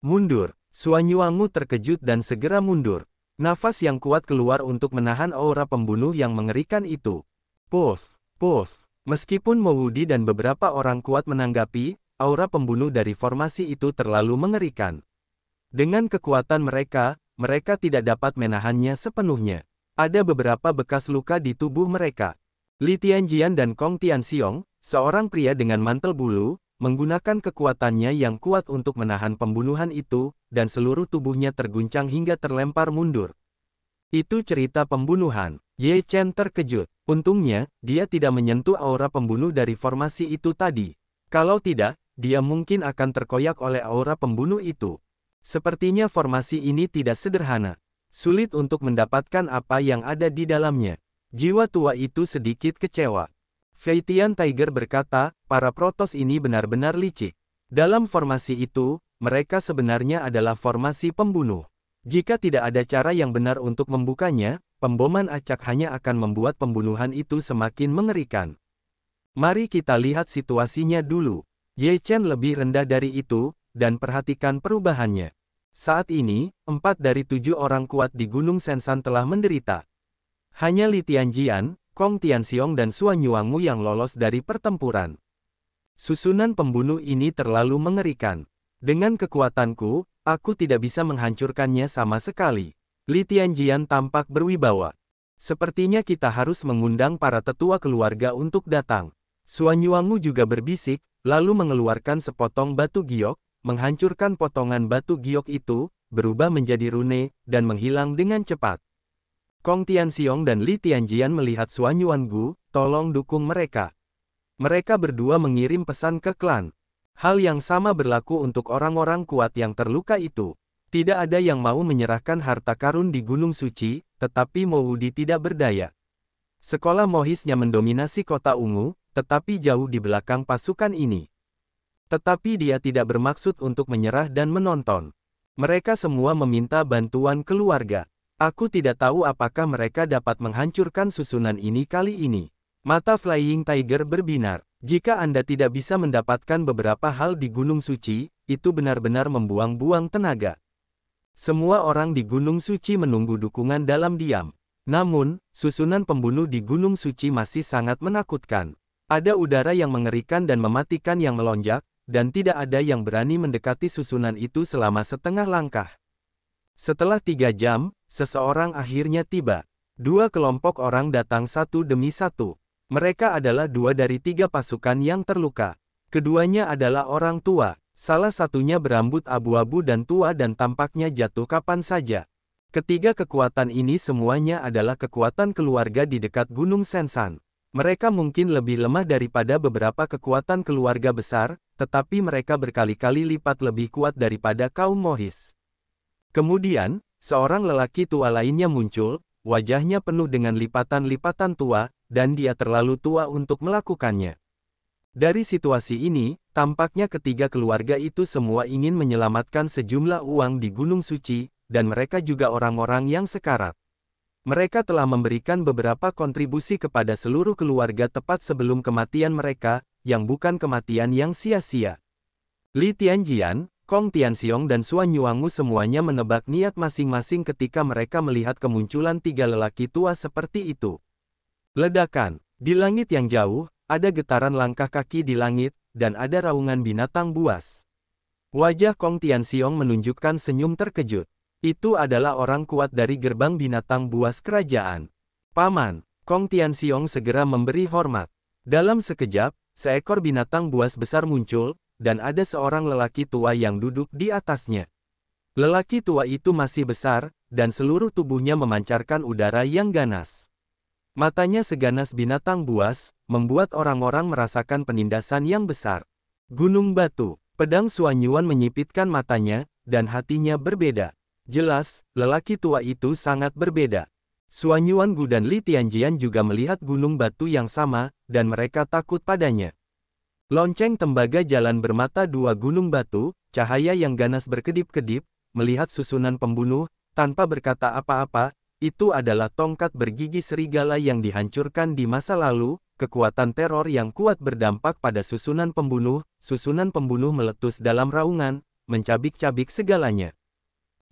Mundur. Suanyuangu terkejut dan segera mundur. Nafas yang kuat keluar untuk menahan aura pembunuh yang mengerikan itu. Puff, puff. Meskipun Mowudi dan beberapa orang kuat menanggapi, aura pembunuh dari formasi itu terlalu mengerikan. Dengan kekuatan mereka, mereka tidak dapat menahannya sepenuhnya. Ada beberapa bekas luka di tubuh mereka. Li Tianjian dan Kong Tianxiong, seorang pria dengan mantel bulu, menggunakan kekuatannya yang kuat untuk menahan pembunuhan itu, dan seluruh tubuhnya terguncang hingga terlempar mundur. Itu cerita pembunuhan. Ye Chen terkejut. Untungnya, dia tidak menyentuh aura pembunuh dari formasi itu tadi. Kalau tidak, dia mungkin akan terkoyak oleh aura pembunuh itu. Sepertinya formasi ini tidak sederhana. Sulit untuk mendapatkan apa yang ada di dalamnya. Jiwa tua itu sedikit kecewa. Fei Tian Tiger berkata, para Protoss ini benar-benar licik. Dalam formasi itu, mereka sebenarnya adalah formasi pembunuh. Jika tidak ada cara yang benar untuk membukanya, pemboman acak hanya akan membuat pembunuhan itu semakin mengerikan. Mari kita lihat situasinya dulu. Ye Chen lebih rendah dari itu, dan perhatikan perubahannya. Saat ini, 4 dari 7 orang kuat di Gunung Sensan telah menderita. Hanya Li Tianjian, Kong Tianxiong dan Suanyuangu yang lolos dari pertempuran. Susunan pembunuh ini terlalu mengerikan. Dengan kekuatanku, aku tidak bisa menghancurkannya sama sekali. Li Tianjian tampak berwibawa. Sepertinya kita harus mengundang para tetua keluarga untuk datang. Suanyuangu juga berbisik, lalu mengeluarkan sepotong batu giok, menghancurkan potongan batu giok itu, berubah menjadi rune, dan menghilang dengan cepat. Kong Tianxiong dan Li Tianjian melihat Suanyuangu, tolong dukung mereka. Mereka berdua mengirim pesan ke klan. Hal yang sama berlaku untuk orang-orang kuat yang terluka itu. Tidak ada yang mau menyerahkan harta karun di Gunung Suci, tetapi Mowudi tidak berdaya. Sekolah Mohisnya mendominasi kota ungu, tetapi jauh di belakang pasukan ini. Tetapi dia tidak bermaksud untuk menyerah dan menonton. Mereka semua meminta bantuan keluarga. Aku tidak tahu apakah mereka dapat menghancurkan susunan ini kali ini. Mata Flying Tiger berbinar. Jika Anda tidak bisa mendapatkan beberapa hal di Gunung Suci, itu benar-benar membuang-buang tenaga. Semua orang di Gunung Suci menunggu dukungan dalam diam. Namun, susunan pembunuh di Gunung Suci masih sangat menakutkan. Ada udara yang mengerikan dan mematikan yang melonjak, dan tidak ada yang berani mendekati susunan itu selama setengah langkah. Setelah 3 jam, seseorang akhirnya tiba. 2 kelompok orang datang satu demi satu. Mereka adalah 2 dari 3 pasukan yang terluka. Keduanya adalah orang tua. Salah satunya berambut abu-abu dan tua dan tampaknya jatuh kapan saja. Ketiga kekuatan ini semuanya adalah kekuatan keluarga di dekat Gunung Sensan. Mereka mungkin lebih lemah daripada beberapa kekuatan keluarga besar, tetapi mereka berkali-kali lipat lebih kuat daripada kaum Mohis. Kemudian, seorang lelaki tua lainnya muncul, wajahnya penuh dengan lipatan-lipatan tua, dan dia terlalu tua untuk melakukannya. Dari situasi ini, tampaknya ketiga keluarga itu semua ingin menyelamatkan sejumlah uang di Gunung Suci, dan mereka juga orang-orang yang sekarat. Mereka telah memberikan beberapa kontribusi kepada seluruh keluarga tepat sebelum kematian mereka, yang bukan kematian yang sia-sia. Li Tianjian, Kong Tianxiong dan Suanyuangu semuanya menebak niat masing-masing ketika mereka melihat kemunculan 3 lelaki tua seperti itu. Ledakan. Di langit yang jauh, ada getaran langkah kaki di langit, dan ada raungan binatang buas. Wajah Kong Tianxiong menunjukkan senyum terkejut. Itu adalah orang kuat dari gerbang binatang buas kerajaan. Paman, Kong Tianxiong segera memberi hormat. Dalam sekejap, seekor binatang buas besar muncul, dan ada seorang lelaki tua yang duduk di atasnya. Lelaki tua itu masih besar, dan seluruh tubuhnya memancarkan udara yang ganas. Matanya seganas binatang buas, membuat orang-orang merasakan penindasan yang besar. Gunung batu. Pedang Suanyuan menyipitkan matanya, dan hatinya berbeda. Jelas, lelaki tua itu sangat berbeda. Suanyuangu dan Li Tianjian juga melihat gunung batu yang sama, dan mereka takut padanya. Lonceng tembaga jalan bermata 2 gunung batu, cahaya yang ganas berkedip-kedip, melihat susunan pembunuh, tanpa berkata apa-apa, itu adalah tongkat bergigi serigala yang dihancurkan di masa lalu, kekuatan teror yang kuat berdampak pada susunan pembunuh meletus dalam raungan, mencabik-cabik segalanya.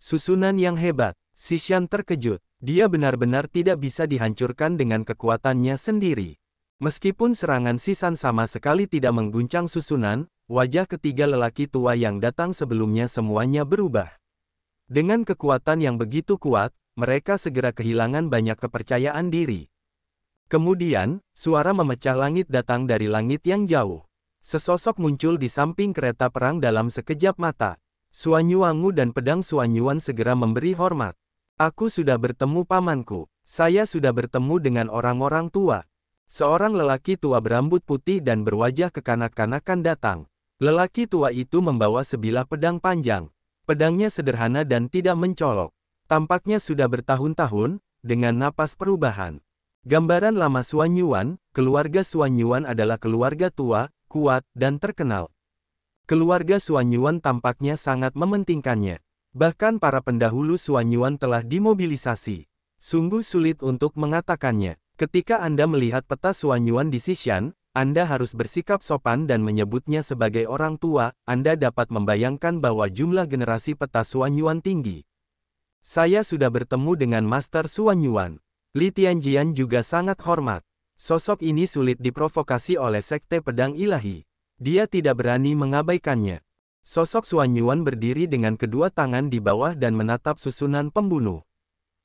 Susunan yang hebat. Xishan terkejut. Dia benar-benar tidak bisa dihancurkan dengan kekuatannya sendiri. Meskipun serangan Sisan sama sekali tidak mengguncang susunan, wajah ketiga lelaki tua yang datang sebelumnya semuanya berubah. Dengan kekuatan yang begitu kuat, mereka segera kehilangan banyak kepercayaan diri. Kemudian, suara memecah langit datang dari langit yang jauh. Sesosok muncul di samping kereta perang dalam sekejap mata. Suanyuangu dan pedang Suanyuan segera memberi hormat. Aku sudah bertemu pamanku. Saya sudah bertemu dengan orang-orang tua. Seorang lelaki tua berambut putih dan berwajah kekanak-kanakan datang. Lelaki tua itu membawa sebilah pedang panjang. Pedangnya sederhana dan tidak mencolok. Tampaknya sudah bertahun-tahun, dengan napas perubahan. Gambaran lama Suanyuan, keluarga Suanyuan adalah keluarga tua, kuat, dan terkenal. Keluarga Suanyuan tampaknya sangat mementingkannya. Bahkan para pendahulu Suanyuan telah dimobilisasi. Sungguh sulit untuk mengatakannya. Ketika Anda melihat peta Suanyuan di Xishan, Anda harus bersikap sopan dan menyebutnya sebagai orang tua. Anda dapat membayangkan bahwa jumlah generasi peta Suanyuan tinggi. Saya sudah bertemu dengan Master Suanyuan. Li Tianjian juga sangat hormat. Sosok ini sulit diprovokasi oleh Sekte Pedang Ilahi. Dia tidak berani mengabaikannya. Sosok Suanyuan berdiri dengan kedua tangan di bawah dan menatap susunan pembunuh.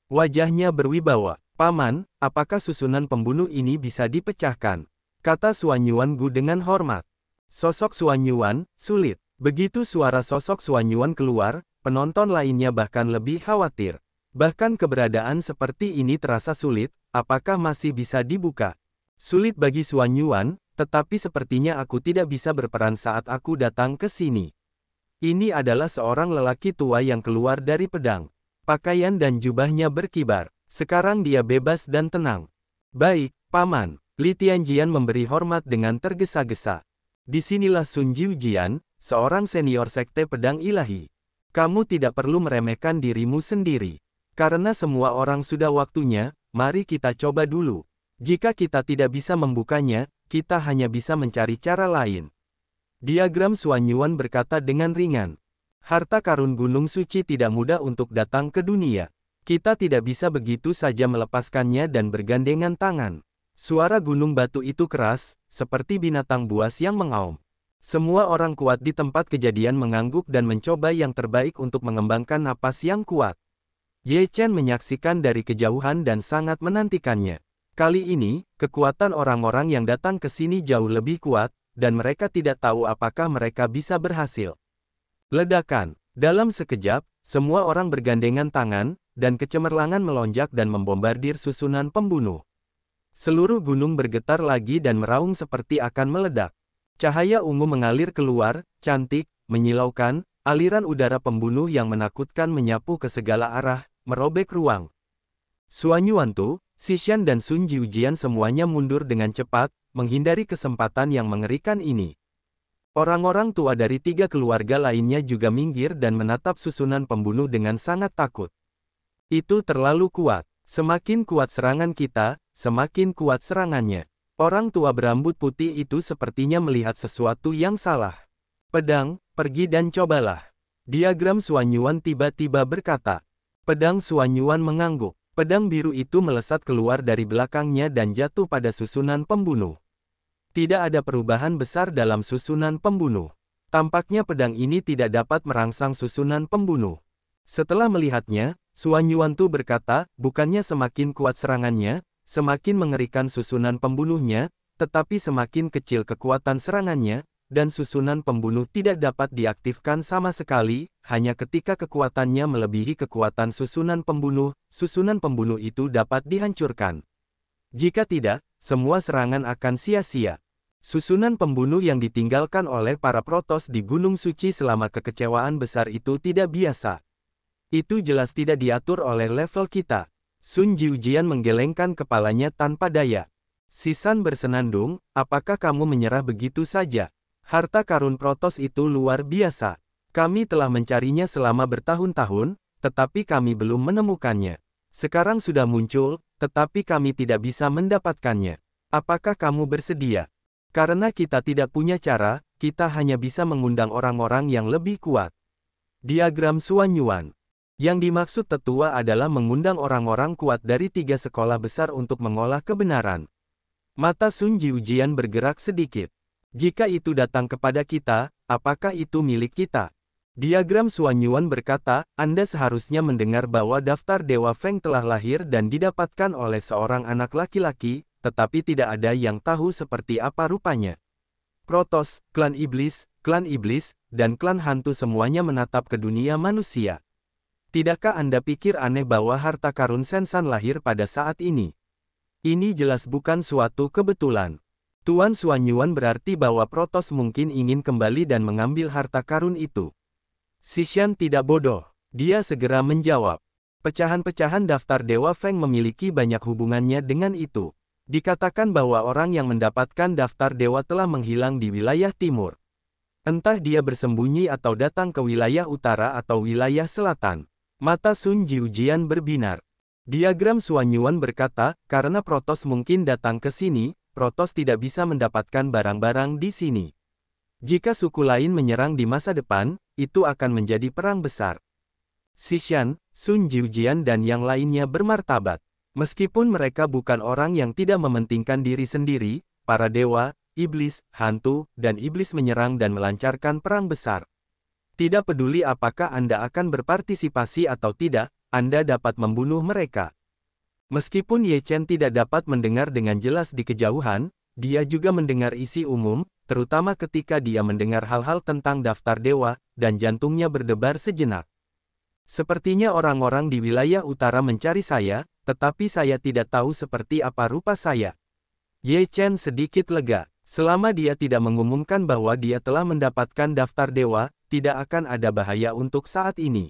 Wajahnya berwibawa. Paman, apakah susunan pembunuh ini bisa dipecahkan? Kata Suanyuan Gu dengan hormat. Sosok Suanyuan, sulit. Begitu suara sosok Suanyuan keluar, penonton lainnya bahkan lebih khawatir. Bahkan keberadaan seperti ini terasa sulit, apakah masih bisa dibuka? Sulit bagi Suanyuan, tetapi sepertinya aku tidak bisa berperan saat aku datang ke sini. Ini adalah seorang lelaki tua yang keluar dari pedang. Pakaian dan jubahnya berkibar. Sekarang dia bebas dan tenang. Baik, Paman. Li Tianjian memberi hormat dengan tergesa-gesa. Disinilah Sun Jiujian, seorang senior Sekte Pedang Ilahi. Kamu tidak perlu meremehkan dirimu sendiri. Karena semua orang sudah waktunya, mari kita coba dulu. Jika kita tidak bisa membukanya, kita hanya bisa mencari cara lain. Diagram Suanyuan berkata dengan ringan. Harta karun Gunung Suci tidak mudah untuk datang ke dunia. Kita tidak bisa begitu saja melepaskannya dan bergandengan tangan. Suara gunung batu itu keras, seperti binatang buas yang mengaum. Semua orang kuat di tempat kejadian mengangguk dan mencoba yang terbaik untuk mengembangkan napas yang kuat. Ye Chen menyaksikan dari kejauhan dan sangat menantikannya. Kali ini, kekuatan orang-orang yang datang ke sini jauh lebih kuat, dan mereka tidak tahu apakah mereka bisa berhasil. Ledakan. Dalam sekejap, semua orang bergandengan tangan, dan kecemerlangan melonjak dan membombardir susunan pembunuh. Seluruh gunung bergetar lagi dan meraung seperti akan meledak. Cahaya ungu mengalir keluar, cantik, menyilaukan, aliran udara pembunuh yang menakutkan menyapu ke segala arah, merobek ruang. Suanyuan Tu, Xishan dan Sun Jiujian semuanya mundur dengan cepat, menghindari kesempatan yang mengerikan ini. Orang-orang tua dari tiga keluarga lainnya juga minggir dan menatap susunan pembunuh dengan sangat takut. Itu terlalu kuat. Semakin kuat serangan kita, semakin kuat serangannya. Orang tua berambut putih itu sepertinya melihat sesuatu yang salah. Pedang, pergi dan cobalah. Diagram Suanyuan tiba-tiba berkata. Pedang Suanyuan mengangguk. Pedang biru itu melesat keluar dari belakangnya dan jatuh pada susunan pembunuh. Tidak ada perubahan besar dalam susunan pembunuh. Tampaknya pedang ini tidak dapat merangsang susunan pembunuh. Setelah melihatnya, Suanyuan Tu berkata, bukannya semakin kuat serangannya, semakin mengerikan susunan pembunuhnya, tetapi semakin kecil kekuatan serangannya, dan susunan pembunuh tidak dapat diaktifkan sama sekali, hanya ketika kekuatannya melebihi kekuatan susunan pembunuh itu dapat dihancurkan. Jika tidak, semua serangan akan sia-sia. Susunan pembunuh yang ditinggalkan oleh para protos di Gunung Suci selama kekecewaan besar itu tidak biasa. Itu jelas tidak diatur oleh level kita. Sun Jiujian menggelengkan kepalanya tanpa daya. Sisan bersenandung, apakah kamu menyerah begitu saja? Harta karun protos itu luar biasa. Kami telah mencarinya selama bertahun-tahun, tetapi kami belum menemukannya. Sekarang sudah muncul, tetapi kami tidak bisa mendapatkannya. Apakah kamu bersedia? Karena kita tidak punya cara, kita hanya bisa mengundang orang-orang yang lebih kuat. Diagram Suanyuan. Yang dimaksud tetua adalah mengundang orang-orang kuat dari 3 sekolah besar untuk mengolah kebenaran. Mata Sun Jiujian bergerak sedikit. Jika itu datang kepada kita, apakah itu milik kita? Diagram Suanyuan berkata, Anda seharusnya mendengar bahwa daftar Dewa Feng telah lahir dan didapatkan oleh seorang anak laki-laki, tetapi tidak ada yang tahu seperti apa rupanya. Protoss, klan iblis, dan klan hantu semuanya menatap ke dunia manusia. Tidakkah Anda pikir aneh bahwa harta karun Sensan lahir pada saat ini? Ini jelas bukan suatu kebetulan. Tuan Suanyuan berarti bahwa Protoss mungkin ingin kembali dan mengambil harta karun itu. Xishan tidak bodoh. Dia segera menjawab. Pecahan-pecahan daftar Dewa Feng memiliki banyak hubungannya dengan itu. Dikatakan bahwa orang yang mendapatkan daftar dewa telah menghilang di wilayah timur. Entah dia bersembunyi atau datang ke wilayah utara atau wilayah selatan. Mata Sun Jiujian berbinar. Diagram Suanyuan berkata, karena Protoss mungkin datang ke sini, Protoss tidak bisa mendapatkan barang-barang di sini. Jika suku lain menyerang di masa depan, itu akan menjadi perang besar. Xishan, Sun Jiujian dan yang lainnya bermartabat. Meskipun mereka bukan orang yang tidak mementingkan diri sendiri, para dewa, iblis, hantu, dan iblis menyerang dan melancarkan perang besar. Tidak peduli apakah Anda akan berpartisipasi atau tidak, Anda dapat membunuh mereka. Meskipun Ye Chen tidak dapat mendengar dengan jelas di kejauhan, dia juga mendengar isi umum, terutama ketika dia mendengar hal-hal tentang daftar dewa, dan jantungnya berdebar sejenak. Sepertinya orang-orang di wilayah utara mencari saya, tetapi saya tidak tahu seperti apa rupa saya. Ye Chen sedikit lega. Selama dia tidak mengumumkan bahwa dia telah mendapatkan daftar dewa, tidak akan ada bahaya untuk saat ini.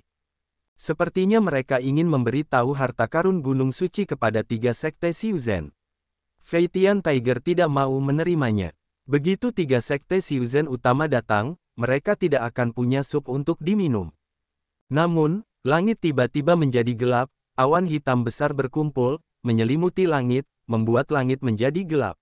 Sepertinya mereka ingin memberi tahu harta karun Gunung Suci kepada 3 sekte Xiuzhen. Feitian Tiger tidak mau menerimanya. Begitu 3 sekte Xiuzhen utama datang, mereka tidak akan punya sup untuk diminum. Namun, langit tiba-tiba menjadi gelap, awan hitam besar berkumpul, menyelimuti langit, membuat langit menjadi gelap.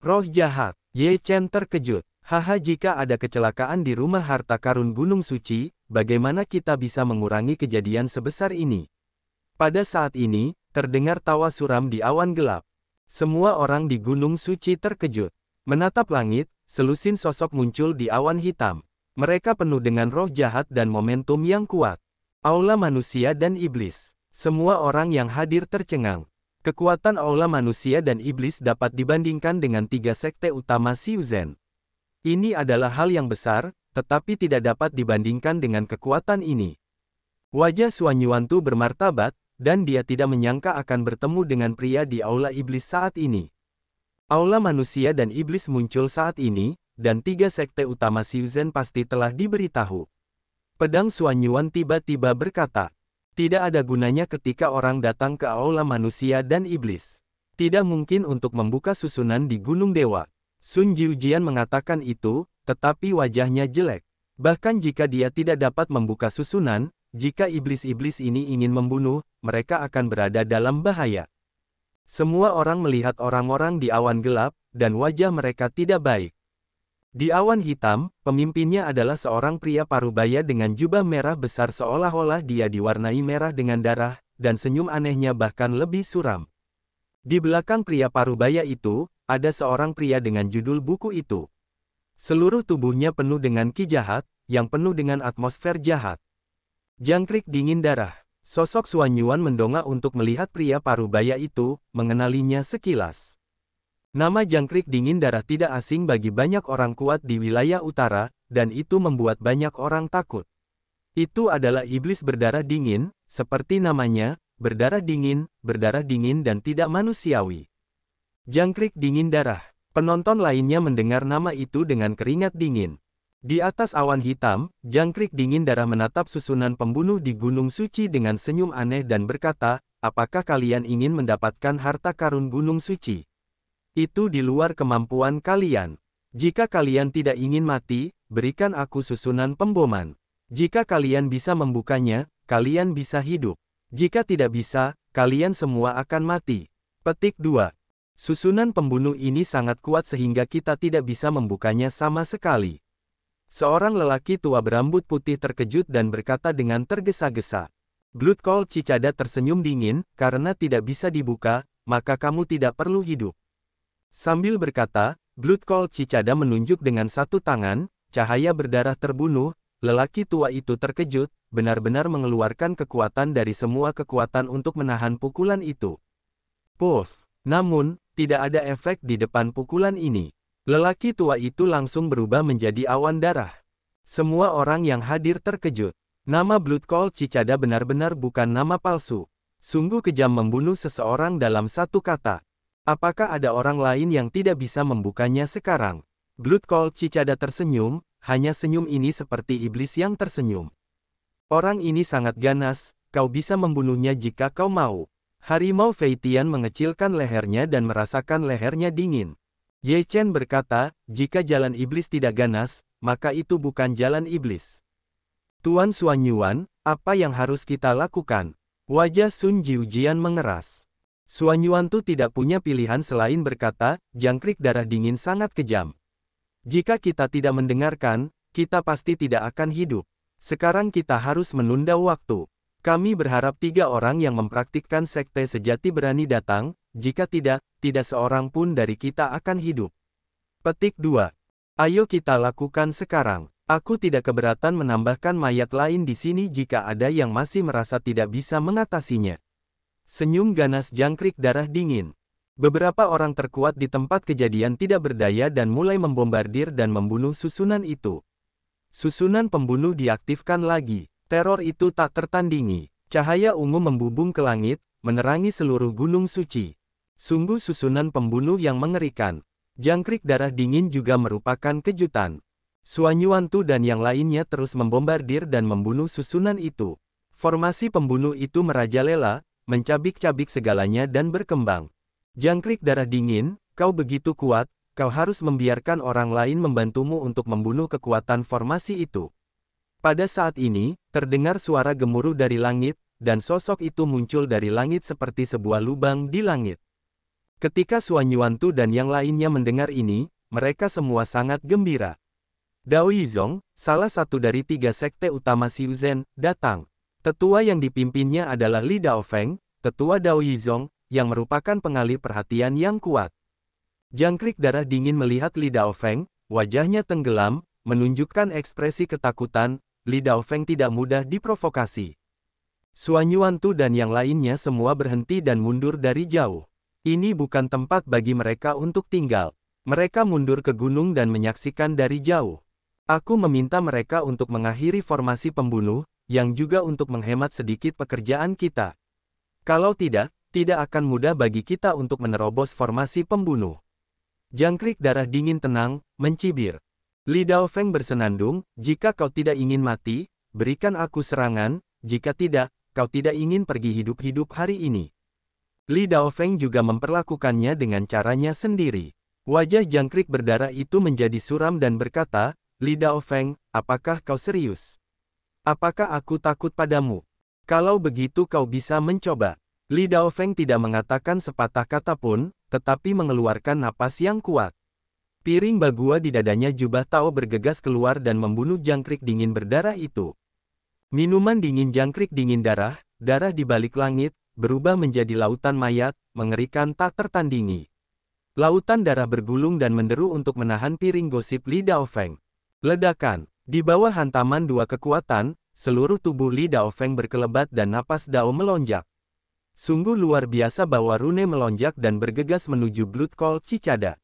Roh jahat, Ye Chen terkejut. Haha, jika ada kecelakaan di rumah harta karun Gunung Suci, bagaimana kita bisa mengurangi kejadian sebesar ini? Pada saat ini, terdengar tawa suram di awan gelap. Semua orang di Gunung Suci terkejut. Menatap langit, selusin sosok muncul di awan hitam. Mereka penuh dengan roh jahat dan momentum yang kuat. Aula manusia dan iblis. Semua orang yang hadir tercengang. Kekuatan aula manusia dan iblis dapat dibandingkan dengan 3 sekte utama Xiuzhen. Ini adalah hal yang besar, tetapi tidak dapat dibandingkan dengan kekuatan ini. Wajah Suanyuan Tu bermartabat, dan dia tidak menyangka akan bertemu dengan pria di aula iblis saat ini. Aula manusia dan iblis muncul saat ini, dan 3 sekte utama Xiuzhen pasti telah diberitahu. Pedang Suanyuan tiba-tiba berkata, tidak ada gunanya ketika orang datang ke aula manusia dan iblis. Tidak mungkin untuk membuka susunan di Gunung Dewa. Sun Jiujian mengatakan itu, tetapi wajahnya jelek. Bahkan jika dia tidak dapat membuka susunan, jika iblis-iblis ini ingin membunuh, mereka akan berada dalam bahaya. Semua orang melihat orang-orang di awan gelap, dan wajah mereka tidak baik. Di awan hitam, pemimpinnya adalah seorang pria parubaya dengan jubah merah besar seolah-olah dia diwarnai merah dengan darah, dan senyum anehnya bahkan lebih suram. Di belakang pria parubaya itu, ada seorang pria dengan judul buku itu. Seluruh tubuhnya penuh dengan ki jahat, yang penuh dengan atmosfer jahat. Jangkrik dingin darah. Sosok Suanyuan mendongak untuk melihat pria parubaya itu, mengenalinya sekilas. Nama jangkrik dingin darah tidak asing bagi banyak orang kuat di wilayah utara, dan itu membuat banyak orang takut. Itu adalah iblis berdarah dingin, seperti namanya, berdarah dingin dan tidak manusiawi. Jangkrik dingin darah. Penonton lainnya mendengar nama itu dengan keringat dingin. Di atas awan hitam, jangkrik dingin darah menatap susunan pembunuh di Gunung Suci dengan senyum aneh dan berkata, apakah kalian ingin mendapatkan harta karun Gunung Suci? Itu di luar kemampuan kalian. Jika kalian tidak ingin mati, berikan aku susunan pemboman. Jika kalian bisa membukanya, kalian bisa hidup. Jika tidak bisa, kalian semua akan mati. Petik 2. Susunan pembunuh ini sangat kuat sehingga kita tidak bisa membukanya sama sekali. Seorang lelaki tua berambut putih terkejut dan berkata dengan tergesa-gesa. Blood Call Cicada tersenyum dingin, karena tidak bisa dibuka, maka kamu tidak perlu hidup. Sambil berkata, Blood Call Cicada menunjuk dengan satu tangan, cahaya berdarah terbunuh, lelaki tua itu terkejut, benar-benar mengeluarkan kekuatan dari semua kekuatan untuk menahan pukulan itu. Puff! Namun, tidak ada efek di depan pukulan ini. Lelaki tua itu langsung berubah menjadi awan darah. Semua orang yang hadir terkejut. Nama Blood Call Cicada benar-benar bukan nama palsu. Sungguh kejam membunuh seseorang dalam satu kata. Apakah ada orang lain yang tidak bisa membukanya sekarang? Blood Call Cicada tersenyum, hanya senyum ini seperti iblis yang tersenyum. Orang ini sangat ganas, kau bisa membunuhnya jika kau mau. Harimau Feitian mengecilkan lehernya dan merasakan lehernya dingin. Ye Chen berkata, jika jalan iblis tidak ganas, maka itu bukan jalan iblis. Tuan Xuanyuan, apa yang harus kita lakukan? Wajah Sun Jiujian mengeras. Xuanyuan tu tidak punya pilihan selain berkata, jangkrik darah dingin sangat kejam. Jika kita tidak mendengarkan, kita pasti tidak akan hidup. Sekarang kita harus menunda waktu. Kami berharap 3 orang yang mempraktikkan sekte sejati berani datang, jika tidak, tidak seorang pun dari kita akan hidup. Petik 2. Ayo kita lakukan sekarang. Aku tidak keberatan menambahkan mayat lain di sini jika ada yang masih merasa tidak bisa mengatasinya. Senyum ganas jangkrik darah dingin. Beberapa orang terkuat di tempat kejadian tidak berdaya dan mulai membombardir dan membunuh susunan itu. Susunan pembunuh diaktifkan lagi. Teror itu tak tertandingi. Cahaya ungu membubung ke langit, menerangi seluruh gunung suci. Sungguh susunan pembunuh yang mengerikan. Jangkrik darah dingin juga merupakan kejutan. Xuanyuan Tu dan yang lainnya terus membombardir dan membunuh susunan itu. Formasi pembunuh itu merajalela, mencabik-cabik segalanya dan berkembang. Jangkrik darah dingin, kau begitu kuat, kau harus membiarkan orang lain membantumu untuk membunuh kekuatan formasi itu. Pada saat ini, terdengar suara gemuruh dari langit, dan sosok itu muncul dari langit seperti sebuah lubang di langit. Ketika Xuanyuan Tu dan yang lainnya mendengar ini, mereka semua sangat gembira. Dao Yizong, salah satu dari 3 sekte utama Xiuzhen, datang. Tetua yang dipimpinnya adalah Li Daofeng, tetua Dao Yizong, yang merupakan pengalih perhatian yang kuat. Jangkrik darah dingin melihat Li Daofeng, wajahnya tenggelam, menunjukkan ekspresi ketakutan. Li Daofeng tidak mudah diprovokasi. Xuanyuan Tu dan yang lainnya semua berhenti dan mundur dari jauh. Ini bukan tempat bagi mereka untuk tinggal. Mereka mundur ke gunung dan menyaksikan dari jauh. Aku meminta mereka untuk mengakhiri formasi pembunuh, yang juga untuk menghemat sedikit pekerjaan kita. Kalau tidak, tidak akan mudah bagi kita untuk menerobos formasi pembunuh. Jangkrik darah dingin tenang, mencibir. Li Daofeng bersenandung, jika kau tidak ingin mati, berikan aku serangan, jika tidak, kau tidak ingin pergi hidup-hidup hari ini. Li Daofeng juga memperlakukannya dengan caranya sendiri. Wajah jangkrik berdarah itu menjadi suram dan berkata, Li Daofeng, apakah kau serius? Apakah aku takut padamu? Kalau begitu kau bisa mencoba. Li Daofeng tidak mengatakan sepatah kata pun, tetapi mengeluarkan napas yang kuat. Piring bagua di dadanya jubah Tao bergegas keluar dan membunuh jangkrik dingin berdarah itu. Minuman dingin jangkrik dingin darah, darah di balik langit, berubah menjadi lautan mayat, mengerikan tak tertandingi. Lautan darah bergulung dan menderu untuk menahan piring gosip Li Daofeng. Ledakan. Di bawah hantaman 2 kekuatan, seluruh tubuh Li Daofeng berkelebat dan napas Dao melonjak. Sungguh luar biasa bahwa rune melonjak dan bergegas menuju Blood Call Cicada.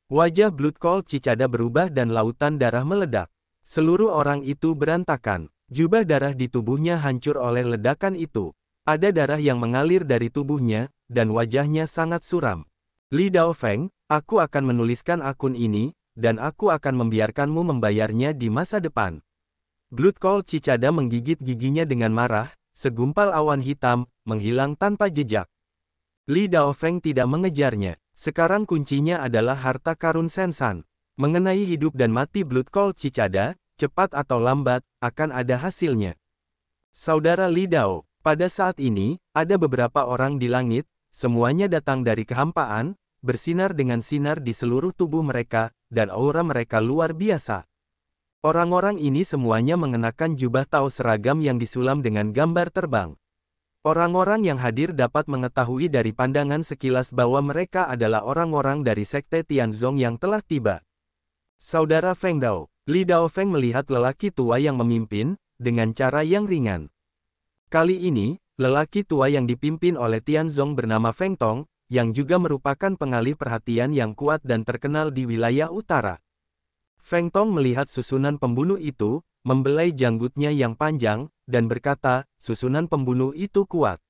Wajah Blood Call Cicada berubah dan lautan darah meledak. Seluruh orang itu berantakan. Jubah darah di tubuhnya hancur oleh ledakan itu. Ada darah yang mengalir dari tubuhnya, dan wajahnya sangat suram. Li Daofeng, aku akan menuliskan akun ini, dan aku akan membiarkanmu membayarnya di masa depan. Blood Call Cicada menggigit giginya dengan marah, segumpal awan hitam, menghilang tanpa jejak. Li Daofeng tidak mengejarnya. Sekarang kuncinya adalah harta karun Sensan. Mengenai hidup dan mati Blood Call Cicada, cepat atau lambat, akan ada hasilnya. Saudara Li Dao, pada saat ini, ada beberapa orang di langit, semuanya datang dari kehampaan, bersinar dengan sinar di seluruh tubuh mereka, dan aura mereka luar biasa. Orang-orang ini semuanya mengenakan jubah Tao seragam yang disulam dengan gambar terbang. Orang-orang yang hadir dapat mengetahui dari pandangan sekilas bahwa mereka adalah orang-orang dari Sekte Tianzong yang telah tiba. Saudara Feng Dao, Li Daofeng melihat lelaki tua yang memimpin, dengan cara yang ringan. Kali ini, lelaki tua yang dipimpin oleh Tianzong bernama Feng Tong, yang juga merupakan pengalih perhatian yang kuat dan terkenal di wilayah utara. Feng Tong melihat susunan pembunuh itu, membelai janggutnya yang panjang, dan berkata, susunan pembunuh itu kuat.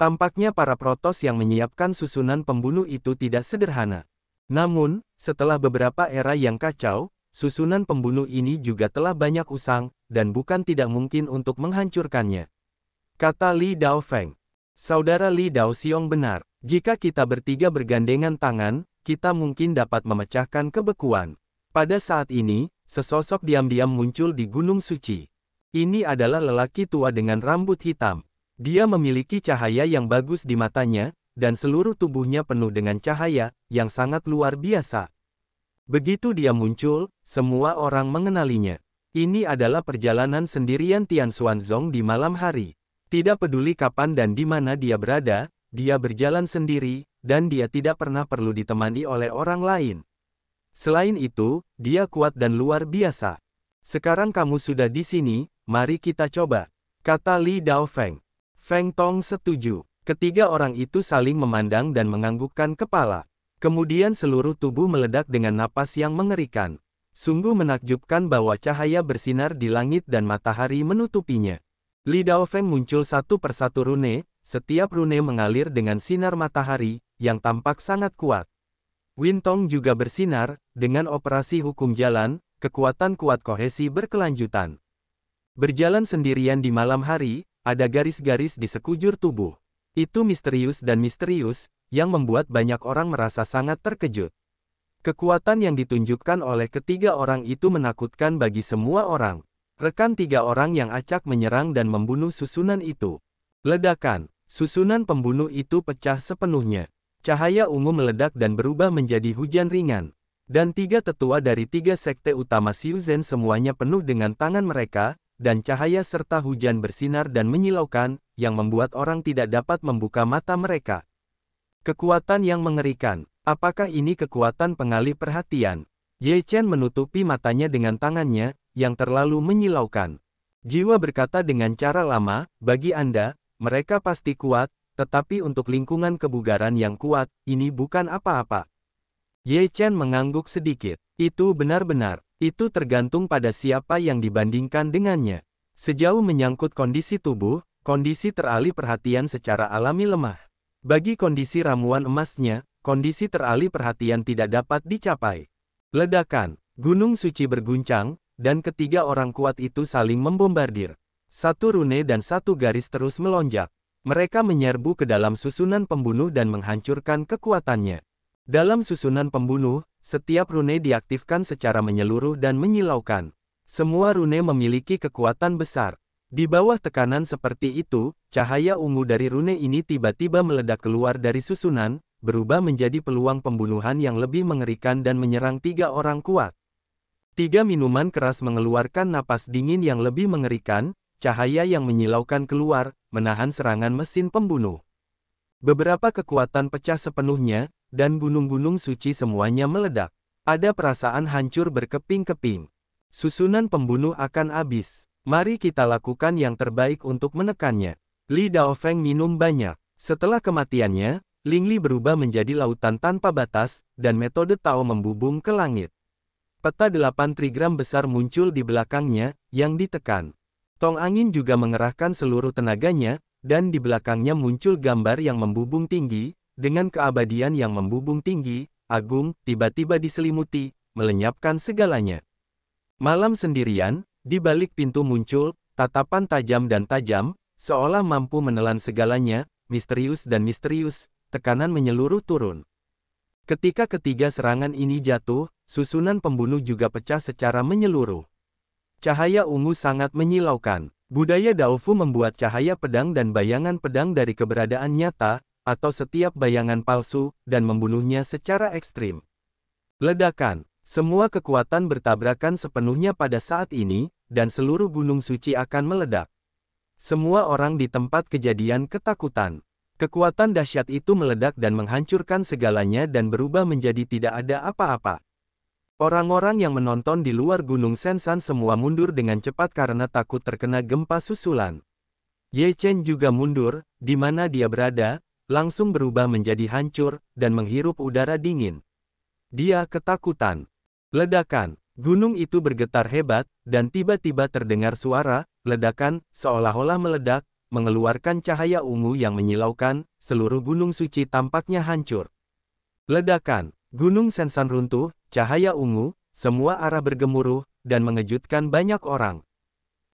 Tampaknya para protos yang menyiapkan susunan pembunuh itu tidak sederhana. Namun, setelah beberapa era yang kacau, susunan pembunuh ini juga telah banyak usang, dan bukan tidak mungkin untuk menghancurkannya. Kata Li Daofeng. Saudara Li Daoxiong benar, jika kita bertiga bergandengan tangan, kita mungkin dapat memecahkan kebekuan. Pada saat ini, sesosok diam-diam muncul di Gunung Suci. Ini adalah lelaki tua dengan rambut hitam. Dia memiliki cahaya yang bagus di matanya, dan seluruh tubuhnya penuh dengan cahaya, yang sangat luar biasa. Begitu dia muncul, semua orang mengenalinya. Ini adalah perjalanan sendirian Tian Xuanzong di malam hari. Tidak peduli kapan dan di mana dia berada, dia berjalan sendiri, dan dia tidak pernah perlu ditemani oleh orang lain. Selain itu, dia kuat dan luar biasa. Sekarang kamu sudah di sini, mari kita coba, kata Li Daofeng. Feng Tong setuju. Ketiga orang itu saling memandang dan menganggukkan kepala. Kemudian seluruh tubuh meledak dengan napas yang mengerikan. Sungguh menakjubkan bahwa cahaya bersinar di langit dan matahari menutupinya. Li Daofeng muncul satu persatu rune, setiap rune mengalir dengan sinar matahari, yang tampak sangat kuat. Wintong juga bersinar, dengan operasi hukum jalan, kekuatan kuat kohesi berkelanjutan. Berjalan sendirian di malam hari, ada garis-garis di sekujur tubuh. Itu misterius dan misterius, yang membuat banyak orang merasa sangat terkejut. Kekuatan yang ditunjukkan oleh ketiga orang itu menakutkan bagi semua orang. Rekan tiga orang yang acak menyerang dan membunuh susunan itu. Ledakan, susunan pembunuh itu pecah sepenuhnya. Cahaya ungu meledak dan berubah menjadi hujan ringan. Dan tiga tetua dari tiga sekte utama Xiuzhen semuanya penuh dengan tangan mereka, dan cahaya serta hujan bersinar dan menyilaukan, yang membuat orang tidak dapat membuka mata mereka. Kekuatan yang mengerikan. Apakah ini kekuatan pengalih perhatian? Ye Chen menutupi matanya dengan tangannya, yang terlalu menyilaukan. Jiwa berkata dengan cara lama, bagi Anda, mereka pasti kuat, tetapi untuk lingkungan kebugaran yang kuat, ini bukan apa-apa. Ye Chen mengangguk sedikit. Itu benar-benar, itu tergantung pada siapa yang dibandingkan dengannya. Sejauh menyangkut kondisi tubuh, kondisi teralih perhatian secara alami lemah. Bagi kondisi ramuan emasnya, kondisi teralih perhatian tidak dapat dicapai. Ledakan, Gunung Suci berguncang, dan ketiga orang kuat itu saling membombardir. Satu rune dan satu garis terus melonjak. Mereka menyerbu ke dalam susunan pembunuh dan menghancurkan kekuatannya. Dalam susunan pembunuh, setiap rune diaktifkan secara menyeluruh dan menyilaukan. Semua rune memiliki kekuatan besar. Di bawah tekanan seperti itu, cahaya ungu dari rune ini tiba-tiba meledak keluar dari susunan, berubah menjadi peluang pembunuhan yang lebih mengerikan dan menyerang tiga orang kuat. Tiga minuman keras mengeluarkan napas dingin yang lebih mengerikan, cahaya yang menyilaukan keluar, menahan serangan mesin pembunuh. Beberapa kekuatan pecah sepenuhnya, dan gunung-gunung suci semuanya meledak. Ada perasaan hancur berkeping-keping. Susunan pembunuh akan habis. Mari kita lakukan yang terbaik untuk menekannya. Li Daofeng minum banyak. Setelah kematiannya, Lingli berubah menjadi lautan tanpa batas, dan metode Tao membubung ke langit. Peta 8 trigram besar muncul di belakangnya, yang ditekan. Tong angin juga mengerahkan seluruh tenaganya, dan di belakangnya muncul gambar yang membubung tinggi, dengan keabadian yang membubung tinggi, agung, tiba-tiba diselimuti, melenyapkan segalanya. Malam sendirian, di balik pintu muncul, tatapan tajam dan tajam, seolah mampu menelan segalanya, misterius dan misterius, tekanan menyeluruh turun. Ketika ketiga serangan ini jatuh, susunan pembunuh juga pecah secara menyeluruh. Cahaya ungu sangat menyilaukan. Budaya Daofu membuat cahaya pedang dan bayangan pedang dari keberadaan nyata, atau setiap bayangan palsu, dan membunuhnya secara ekstrim. Ledakan. Semua kekuatan bertabrakan sepenuhnya pada saat ini, dan seluruh gunung suci akan meledak. Semua orang di tempat kejadian ketakutan. Kekuatan dahsyat itu meledak dan menghancurkan segalanya dan berubah menjadi tidak ada apa-apa. Orang-orang yang menonton di luar Gunung Sensan semua mundur dengan cepat karena takut terkena gempa susulan. Ye Chen juga mundur, di mana dia berada, langsung berubah menjadi hancur, dan menghirup udara dingin. Dia ketakutan. Ledakan. Gunung itu bergetar hebat, dan tiba-tiba terdengar suara, ledakan, seolah-olah meledak, mengeluarkan cahaya ungu yang menyilaukan, seluruh gunung suci tampaknya hancur. Ledakan. Gunung Sensan runtuh, cahaya ungu, semua arah bergemuruh, dan mengejutkan banyak orang.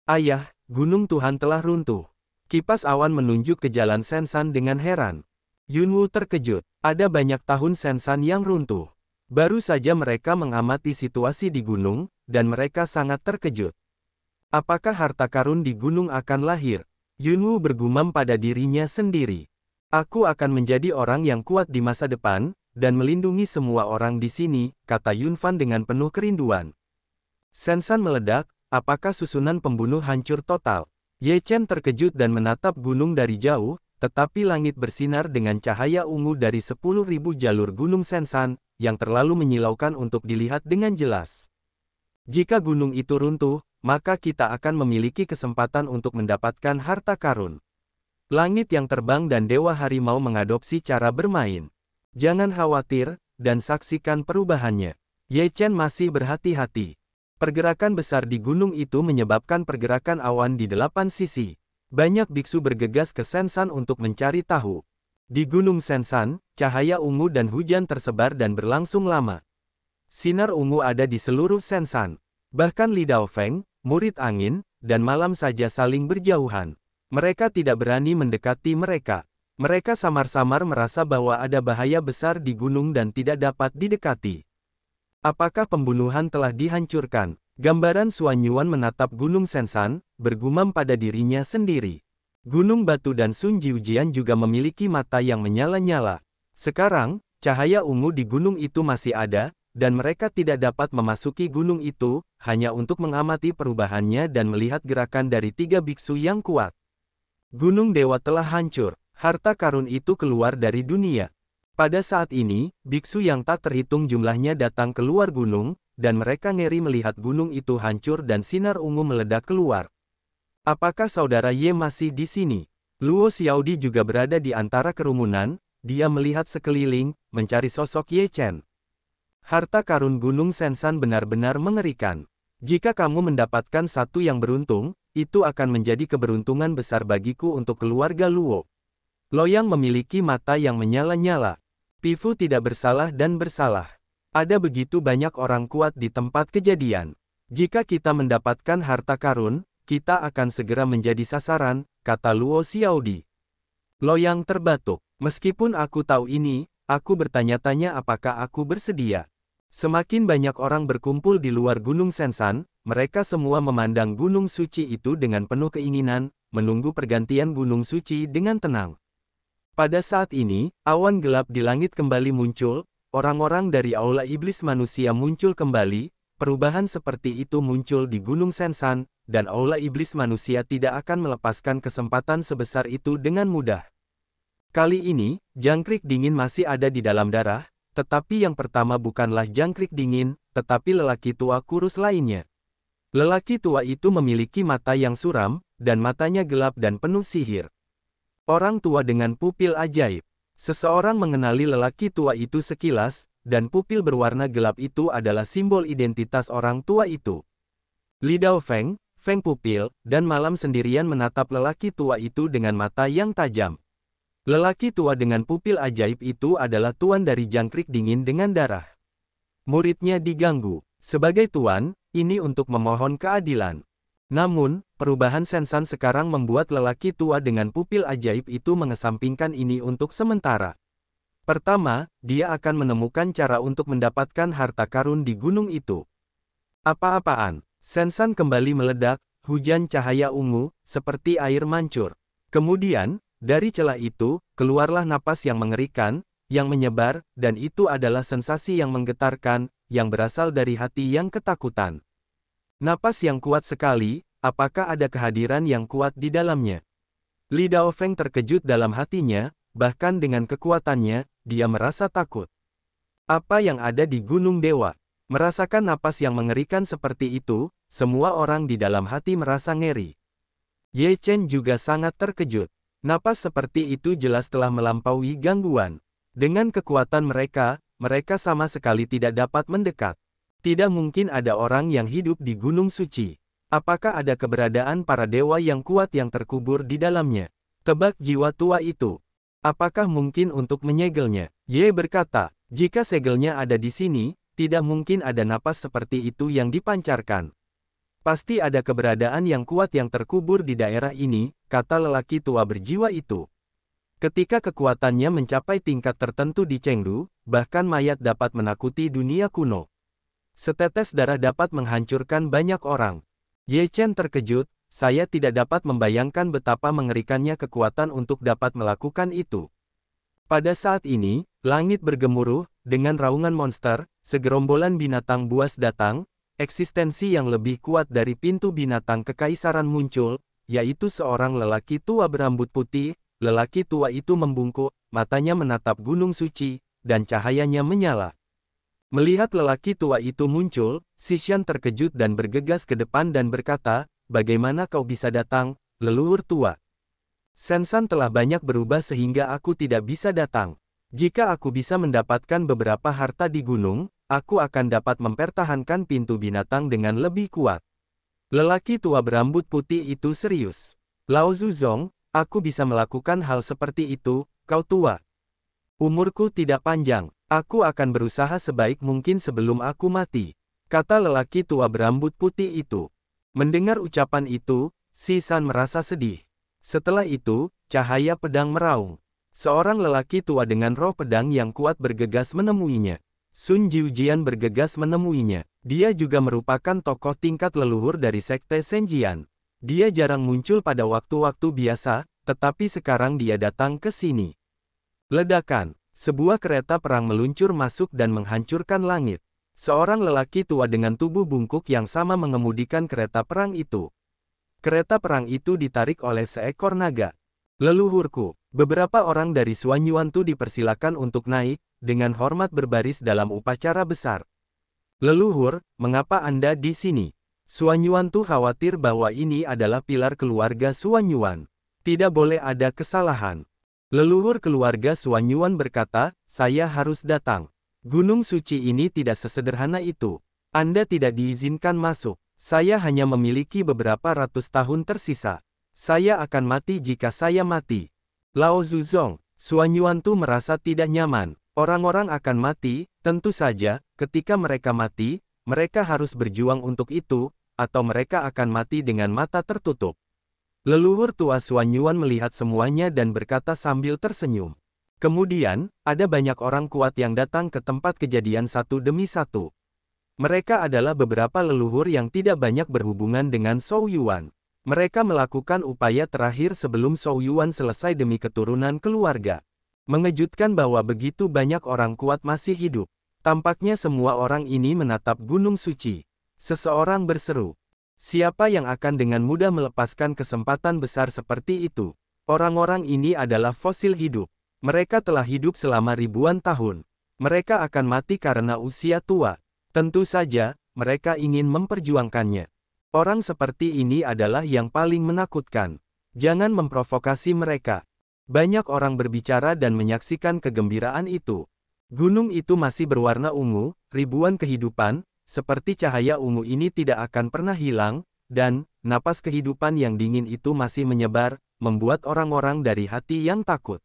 Ayah, gunung Tuhan telah runtuh. Kipas awan menunjuk ke jalan Sensan dengan heran. Yunwu terkejut, ada banyak tahun Sensan yang runtuh. Baru saja mereka mengamati situasi di gunung, dan mereka sangat terkejut. Apakah harta karun di gunung akan lahir? Yunwu bergumam pada dirinya sendiri. Aku akan menjadi orang yang kuat di masa depan, dan melindungi semua orang di sini, kata Yunfan dengan penuh kerinduan. Sensan meledak, apakah susunan pembunuh hancur total? Ye Chen terkejut dan menatap gunung dari jauh, tetapi langit bersinar dengan cahaya ungu dari 10.000 jalur gunung Sensan, yang terlalu menyilaukan untuk dilihat dengan jelas. Jika gunung itu runtuh, maka kita akan memiliki kesempatan untuk mendapatkan harta karun. Langit yang terbang dan Dewa Harimau mengadopsi cara bermain. Jangan khawatir, dan saksikan perubahannya. Ye Chen masih berhati-hati. Pergerakan besar di gunung itu menyebabkan pergerakan awan di 8 sisi. Banyak biksu bergegas ke Sensan untuk mencari tahu. Di Gunung Sensan, cahaya ungu dan hujan tersebar dan berlangsung lama. Sinar ungu ada di seluruh Sensan. Bahkan Li Daofeng, murid angin, dan malam saja saling berjauhan. Mereka tidak berani mendekati mereka. Mereka samar-samar merasa bahwa ada bahaya besar di gunung dan tidak dapat didekati. Apakah pembunuhan telah dihancurkan? Gambaran Suan Yuan menatap Gunung Sensan, bergumam pada dirinya sendiri. Gunung Batu dan Sun Jiujian juga memiliki mata yang menyala-nyala. Sekarang, cahaya ungu di gunung itu masih ada, dan mereka tidak dapat memasuki gunung itu, hanya untuk mengamati perubahannya dan melihat gerakan dari 3 biksu yang kuat. Gunung Dewa telah hancur, harta karun itu keluar dari dunia. Pada saat ini, biksu yang tak terhitung jumlahnya datang keluar gunung, dan mereka ngeri melihat gunung itu hancur dan sinar ungu meledak keluar. Apakah saudara Ye masih di sini? Luo Xiaodi juga berada di antara kerumunan, dia melihat sekeliling, mencari sosok Ye Chen. Harta karun Gunung Sensan benar-benar mengerikan. Jika kamu mendapatkan satu yang beruntung, itu akan menjadi keberuntungan besar bagiku untuk keluarga Luo. Loyang memiliki mata yang menyala-nyala. Pifu tidak bersalah dan bersalah. Ada begitu banyak orang kuat di tempat kejadian. Jika kita mendapatkan harta karun, kita akan segera menjadi sasaran, kata Luo Xiaodi. Loyang terbatuk. Meskipun aku tahu ini, aku bertanya-tanya apakah aku bersedia. Semakin banyak orang berkumpul di luar Gunung Sensan, mereka semua memandang gunung suci itu dengan penuh keinginan, menunggu pergantian gunung suci dengan tenang. Pada saat ini, awan gelap di langit kembali muncul, orang-orang dari Aula Iblis Manusia muncul kembali, perubahan seperti itu muncul di Gunung Sensan, dan Aula Iblis Manusia tidak akan melepaskan kesempatan sebesar itu dengan mudah. Kali ini, jangkrik dingin masih ada di dalam darah, tetapi yang pertama bukanlah jangkrik dingin, tetapi lelaki tua kurus lainnya. Lelaki tua itu memiliki mata yang suram, dan matanya gelap dan penuh sihir. Orang tua dengan pupil ajaib. Seseorang mengenali lelaki tua itu sekilas, dan pupil berwarna gelap itu adalah simbol identitas orang tua itu. Li Daofeng, Feng Pupil, dan Malam sendirian menatap lelaki tua itu dengan mata yang tajam. Lelaki tua dengan pupil ajaib itu adalah tuan dari jangkrik dingin dengan darah. Muridnya diganggu. Sebagai tuan, ini untuk memohon keadilan. Namun, perubahan Sensan sekarang membuat lelaki tua dengan pupil ajaib itu mengesampingkan ini untuk sementara. Pertama, dia akan menemukan cara untuk mendapatkan harta karun di gunung itu. Apa-apaan? Sensan kembali meledak, hujan cahaya ungu, seperti air mancur. Kemudian, dari celah itu, keluarlah napas yang mengerikan, yang menyebar, dan itu adalah sensasi yang menggetarkan, yang berasal dari hati yang ketakutan. Napas yang kuat sekali, apakah ada kehadiran yang kuat di dalamnya? Li Daofeng terkejut dalam hatinya, bahkan dengan kekuatannya, dia merasa takut. Apa yang ada di Gunung Dewa? Merasakan napas yang mengerikan seperti itu, semua orang di dalam hati merasa ngeri. Ye Chen juga sangat terkejut. Napas seperti itu jelas telah melampaui gangguan. Dengan kekuatan mereka, mereka sama sekali tidak dapat mendekat. Tidak mungkin ada orang yang hidup di Gunung Suci. Apakah ada keberadaan para dewa yang kuat yang terkubur di dalamnya? Tebak jiwa tua itu. Apakah mungkin untuk menyegelnya? Ye berkata, jika segelnya ada di sini, tidak mungkin ada napas seperti itu yang dipancarkan. Pasti ada keberadaan yang kuat yang terkubur di daerah ini, kata lelaki tua berjiwa itu. Ketika kekuatannya mencapai tingkat tertentu di Chengdu, bahkan mayat dapat menakuti dunia kuno. Setetes darah dapat menghancurkan banyak orang. Ye Chen terkejut, saya tidak dapat membayangkan betapa mengerikannya kekuatan untuk dapat melakukan itu. Pada saat ini, langit bergemuruh, dengan raungan monster, segerombolan binatang buas datang, eksistensi yang lebih kuat dari pintu binatang kekaisaran muncul, yaitu seorang lelaki tua berambut putih. Lelaki tua itu membungkuk, matanya menatap gunung suci, dan cahayanya menyala. Melihat lelaki tua itu muncul, Xishan terkejut dan bergegas ke depan dan berkata, bagaimana kau bisa datang, leluhur tua? Sensan telah banyak berubah sehingga aku tidak bisa datang. Jika aku bisa mendapatkan beberapa harta di gunung, aku akan dapat mempertahankan pintu binatang dengan lebih kuat. Lelaki tua berambut putih itu serius. Lao Zuzong, aku bisa melakukan hal seperti itu, kau tua. Umurku tidak panjang. Aku akan berusaha sebaik mungkin sebelum aku mati, kata lelaki tua berambut putih itu. Mendengar ucapan itu, Xishan merasa sedih. Setelah itu, cahaya pedang meraung. Seorang lelaki tua dengan roh pedang yang kuat bergegas menemuinya. Sun Jiujian bergegas menemuinya. Dia juga merupakan tokoh tingkat leluhur dari Sekte Senjian. Dia jarang muncul pada waktu-waktu biasa, tetapi sekarang dia datang ke sini. Ledakan. Sebuah kereta perang meluncur masuk dan menghancurkan langit. Seorang lelaki tua dengan tubuh bungkuk yang sama mengemudikan kereta perang itu. Kereta perang itu ditarik oleh seekor naga. Leluhurku, beberapa orang dari Suanyuantu dipersilakan untuk naik, dengan hormat berbaris dalam upacara besar. Leluhur, mengapa Anda di sini? Suanyuantu khawatir bahwa ini adalah pilar keluarga Suanyuan. Tidak boleh ada kesalahan. Leluhur keluarga Suanyuan berkata, saya harus datang. Gunung suci ini tidak sesederhana itu. Anda tidak diizinkan masuk. Saya hanya memiliki beberapa ratus tahun tersisa. Saya akan mati jika saya mati. Lao Zuzong, Suanyuantu merasa tidak nyaman. Orang-orang akan mati, tentu saja, ketika mereka mati, mereka harus berjuang untuk itu, atau mereka akan mati dengan mata tertutup. Leluhur tua Suanyuan melihat semuanya dan berkata sambil tersenyum. Kemudian, ada banyak orang kuat yang datang ke tempat kejadian satu demi satu. Mereka adalah beberapa leluhur yang tidak banyak berhubungan dengan Zhou Yuan. Mereka melakukan upaya terakhir sebelum Zhou Yuan selesai demi keturunan keluarga. Mengejutkan bahwa begitu banyak orang kuat masih hidup. Tampaknya semua orang ini menatap Gunung Suci. Seseorang berseru. Siapa yang akan dengan mudah melepaskan kesempatan besar seperti itu? Orang-orang ini adalah fosil hidup. Mereka telah hidup selama ribuan tahun. Mereka akan mati karena usia tua. Tentu saja, mereka ingin memperjuangkannya. Orang seperti ini adalah yang paling menakutkan. Jangan memprovokasi mereka. Banyak orang berbicara dan menyaksikan kegembiraan itu. Gunung itu masih berwarna ungu, ribuan kehidupan, seperti cahaya ungu ini tidak akan pernah hilang, dan napas kehidupan yang dingin itu masih menyebar, membuat orang-orang dari hati yang takut.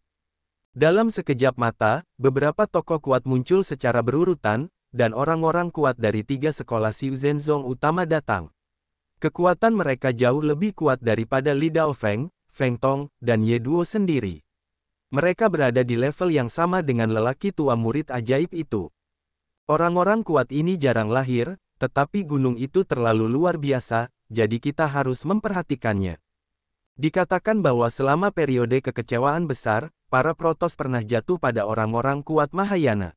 Dalam sekejap mata, beberapa tokoh kuat muncul secara berurutan, dan orang-orang kuat dari 3 sekolah Xiu Zhenzong utama datang. Kekuatan mereka jauh lebih kuat daripada Li Daofeng, Feng Tong, dan Ye Duo sendiri. Mereka berada di level yang sama dengan lelaki tua murid ajaib itu. Orang-orang kuat ini jarang lahir, tetapi gunung itu terlalu luar biasa, jadi kita harus memperhatikannya. Dikatakan bahwa selama periode kekecewaan besar, para protos pernah jatuh pada orang-orang kuat Mahayana.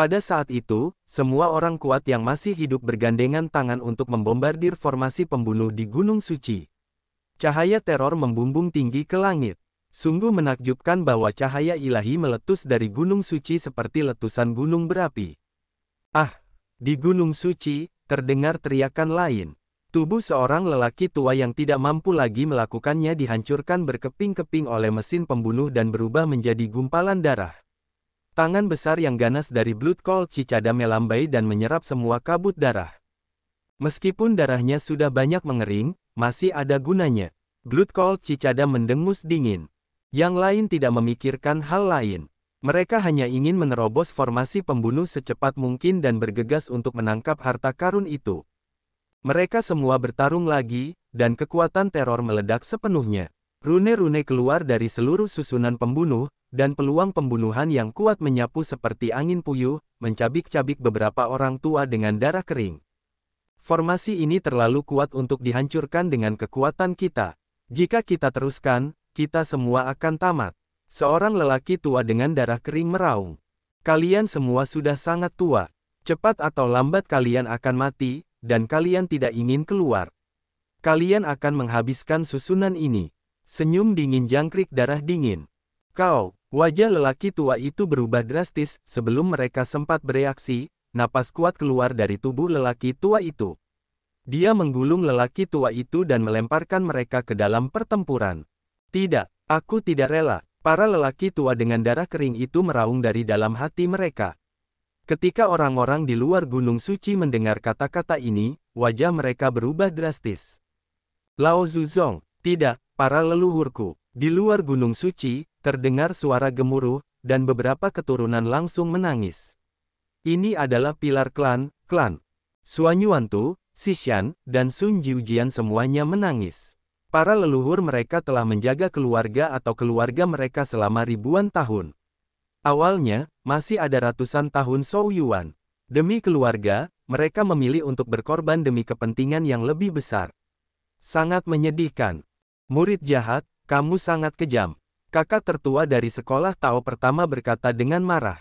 Pada saat itu, semua orang kuat yang masih hidup bergandengan tangan untuk membombardir formasi pembunuh di Gunung Suci. Cahaya teror membumbung tinggi ke langit. Sungguh menakjubkan bahwa cahaya ilahi meletus dari Gunung Suci seperti letusan gunung berapi. Ah! Di Gunung Suci, terdengar teriakan lain. Tubuh seorang lelaki tua yang tidak mampu lagi melakukannya dihancurkan berkeping-keping oleh mesin pembunuh dan berubah menjadi gumpalan darah. Tangan besar yang ganas dari Blood Cult Cicada melambai dan menyerap semua kabut darah. Meskipun darahnya sudah banyak mengering, masih ada gunanya. Blood Cult Cicada mendengus dingin. Yang lain tidak memikirkan hal lain. Mereka hanya ingin menerobos formasi pembunuh secepat mungkin dan bergegas untuk menangkap harta karun itu. Mereka semua bertarung lagi, dan kekuatan teror meledak sepenuhnya. Rune-rune keluar dari seluruh susunan pembunuh, dan peluang pembunuhan yang kuat menyapu seperti angin puyuh, mencabik-cabik beberapa orang tua dengan darah kering. Formasi ini terlalu kuat untuk dihancurkan dengan kekuatan kita. Jika kita teruskan, kita semua akan tamat. Seorang lelaki tua dengan darah kering meraung. Kalian semua sudah sangat tua. Cepat atau lambat kalian akan mati, dan kalian tidak ingin keluar. Kalian akan menghabiskan susunan ini. Senyum dingin jangkrik darah dingin. Kau, wajah lelaki tua itu berubah drastis, sebelum mereka sempat bereaksi, napas kuat keluar dari tubuh lelaki tua itu. Dia menggulung lelaki tua itu dan melemparkan mereka ke dalam pertempuran. Tidak, aku tidak rela. Para lelaki tua dengan darah kering itu meraung dari dalam hati mereka. Ketika orang-orang di luar Gunung Suci mendengar kata-kata ini, wajah mereka berubah drastis. Lao Zuzong, tidak, para leluhurku. Di luar Gunung Suci, terdengar suara gemuruh, dan beberapa keturunan langsung menangis. Ini adalah pilar klan. Suan Yuantu, Xishan, dan Sun Jiujian semuanya menangis. Para leluhur mereka telah menjaga keluarga atau keluarga mereka selama ribuan tahun. Awalnya, masih ada ratusan tahun Zhou Yuan. Demi keluarga, mereka memilih untuk berkorban demi kepentingan yang lebih besar. Sangat menyedihkan. Murid jahat, kamu sangat kejam. Kakak tertua dari sekolah Tao pertama berkata dengan marah.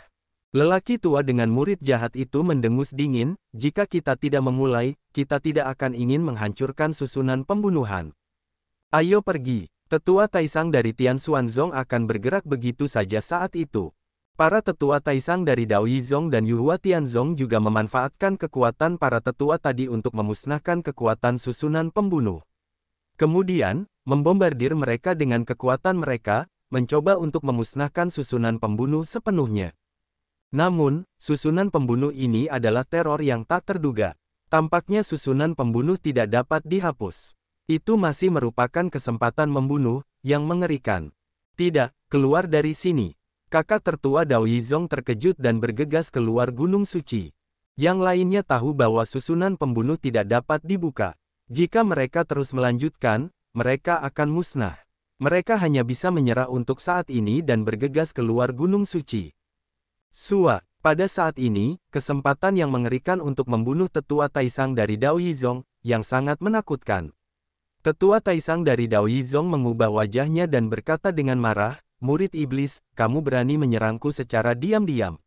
Lelaki tua dengan murid jahat itu mendengus dingin, jika kita tidak memulai, kita tidak akan ingin menghancurkan susunan pembunuhan. Ayo pergi. Tetua Taisang dari Tian Xuanzong akan bergerak begitu saja saat itu. Para tetua Taisang dari Dao Yizong dan Yuhua Tianzong juga memanfaatkan kekuatan para tetua tadi untuk memusnahkan kekuatan susunan pembunuh. Kemudian, membombardir mereka dengan kekuatan mereka, mencoba untuk memusnahkan susunan pembunuh sepenuhnya. Namun, susunan pembunuh ini adalah teror yang tak terduga. Tampaknya susunan pembunuh tidak dapat dihapus. Itu masih merupakan kesempatan membunuh, yang mengerikan. Tidak, keluar dari sini. Kakak tertua Dao Yizong terkejut dan bergegas keluar Gunung Suci. Yang lainnya tahu bahwa susunan pembunuh tidak dapat dibuka. Jika mereka terus melanjutkan, mereka akan musnah. Mereka hanya bisa menyerah untuk saat ini dan bergegas keluar Gunung Suci. Pada saat ini, kesempatan yang mengerikan untuk membunuh tetua Taisang dari Dao Yizong, yang sangat menakutkan. Tetua Taisang dari Dao Yizong mengubah wajahnya dan berkata dengan marah, murid iblis, kamu berani menyerangku secara diam-diam.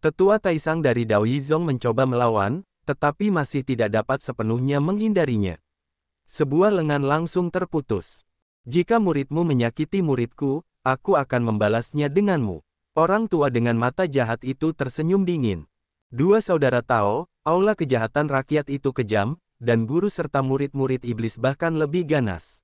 Tetua Taisang dari Dao Yizong mencoba melawan, tetapi masih tidak dapat sepenuhnya menghindarinya. Sebuah lengan langsung terputus. Jika muridmu menyakiti muridku, aku akan membalasnya denganmu. Orang tua dengan mata jahat itu tersenyum dingin. Dua saudara Tao, aula kejahatan rakyat itu kejam, dan guru serta murid-murid iblis bahkan lebih ganas.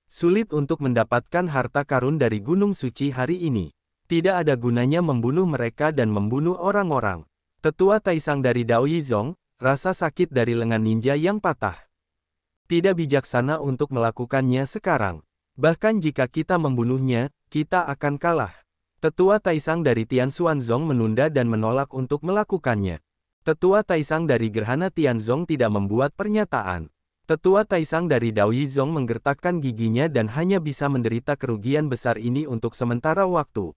Sulit untuk mendapatkan harta karun dari Gunung Suci hari ini. Tidak ada gunanya membunuh mereka dan membunuh orang-orang. Tetua Taisang dari Dao Yizong, rasa sakit dari lengan ninja yang patah. Tidak bijaksana untuk melakukannya sekarang. Bahkan jika kita membunuhnya, kita akan kalah. Tetua Taisang dari Tian Xuanzong menunda dan menolak untuk melakukannya. Tetua Taisang dari Gerhana Tianzong tidak membuat pernyataan. Tetua Taisang dari Dao Yizong menggertakkan giginya dan hanya bisa menderita kerugian besar ini untuk sementara waktu.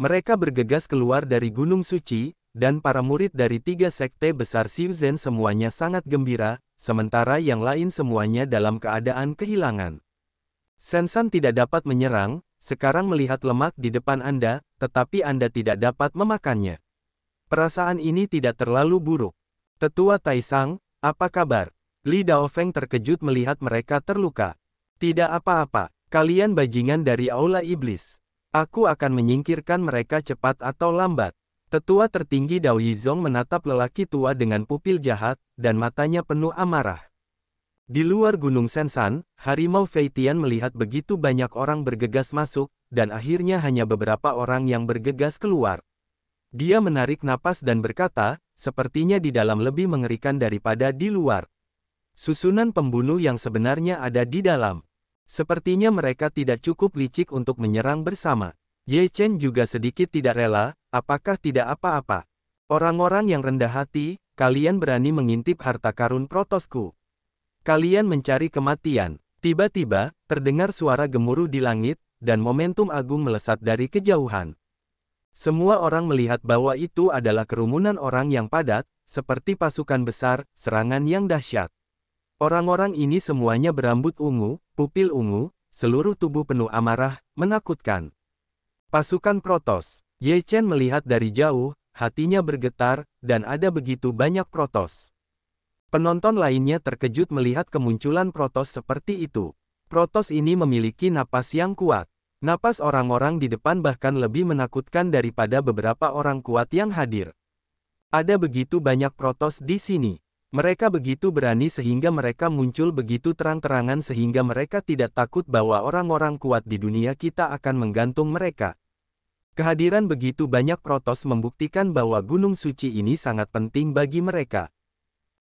Mereka bergegas keluar dari Gunung Suci, dan para murid dari tiga sekte besar Xiuzhen semuanya sangat gembira, sementara yang lain semuanya dalam keadaan kehilangan. Sensan tidak dapat menyerang, sekarang melihat lemak di depan Anda, tetapi Anda tidak dapat memakannya. Perasaan ini tidak terlalu buruk. Tetua Taisang, apa kabar? Li Daofeng terkejut melihat mereka terluka. Tidak apa-apa, kalian bajingan dari Aula Iblis. Aku akan menyingkirkan mereka cepat atau lambat. Tetua tertinggi Dao Yizong menatap lelaki tua dengan pupil jahat, dan matanya penuh amarah. Di luar Gunung Sensan, Harimau Feitian melihat begitu banyak orang bergegas masuk, dan akhirnya hanya beberapa orang yang bergegas keluar. Dia menarik napas dan berkata, sepertinya di dalam lebih mengerikan daripada di luar. Susunan pembunuh yang sebenarnya ada di dalam. Sepertinya mereka tidak cukup licik untuk menyerang bersama. Ye Chen juga sedikit tidak rela, apakah tidak apa-apa? Orang-orang yang rendah hati, kalian berani mengintip harta karun protosku. Kalian mencari kematian. Tiba-tiba, terdengar suara gemuruh di langit, dan momentum agung melesat dari kejauhan. Semua orang melihat bahwa itu adalah kerumunan orang yang padat, seperti pasukan besar, serangan yang dahsyat. Orang-orang ini semuanya berambut ungu, pupil ungu, seluruh tubuh penuh amarah, menakutkan. Pasukan Protoss. Ye Chen melihat dari jauh, hatinya bergetar, dan ada begitu banyak Protoss. Penonton lainnya terkejut melihat kemunculan Protoss seperti itu. Protoss ini memiliki napas yang kuat. Napas orang-orang di depan bahkan lebih menakutkan daripada beberapa orang kuat yang hadir. Ada begitu banyak Protoss di sini. Mereka begitu berani sehingga mereka muncul begitu terang-terangan sehingga mereka tidak takut bahwa orang-orang kuat di dunia kita akan menggantung mereka. Kehadiran begitu banyak Protoss membuktikan bahwa Gunung Suci ini sangat penting bagi mereka.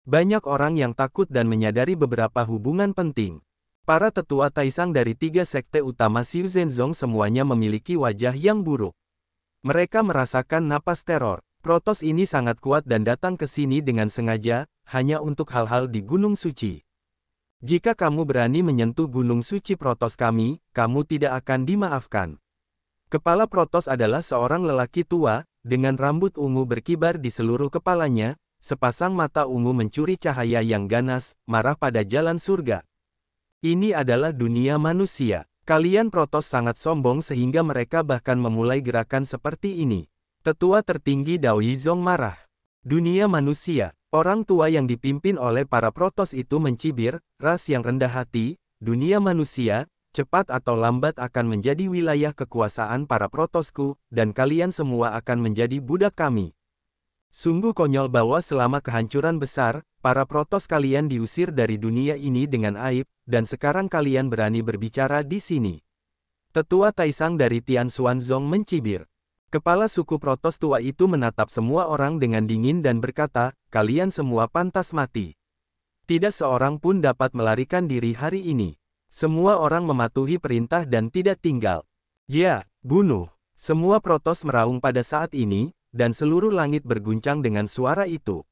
Banyak orang yang takut dan menyadari beberapa hubungan penting. Para tetua Taisang dari 3 sekte utama Xiu Zhenzong semuanya memiliki wajah yang buruk. Mereka merasakan napas teror. Protoss ini sangat kuat dan datang ke sini dengan sengaja, hanya untuk hal-hal di Gunung Suci. Jika kamu berani menyentuh Gunung Suci Protoss kami, kamu tidak akan dimaafkan. Kepala Protoss adalah seorang lelaki tua, dengan rambut ungu berkibar di seluruh kepalanya, sepasang mata ungu mencuri cahaya yang ganas, marah pada jalan surga. Ini adalah dunia manusia. Kalian Protoss sangat sombong sehingga mereka bahkan memulai gerakan seperti ini. Tetua tertinggi Dao Yizong marah. Dunia manusia, orang tua yang dipimpin oleh para Protoss itu mencibir, ras yang rendah hati, dunia manusia, cepat atau lambat akan menjadi wilayah kekuasaan para Protossku, dan kalian semua akan menjadi budak kami. Sungguh konyol bahwa selama kehancuran besar, para Protoss kalian diusir dari dunia ini dengan aib, dan sekarang kalian berani berbicara di sini. Tetua Taisang dari Tian Xuanzong mencibir. Kepala suku Protoss tua itu menatap semua orang dengan dingin dan berkata, kalian semua pantas mati. Tidak seorang pun dapat melarikan diri hari ini. Semua orang mematuhi perintah dan tidak tinggal. Ya, bunuh. Semua Protoss meraung pada saat ini, dan seluruh langit berguncang dengan suara itu.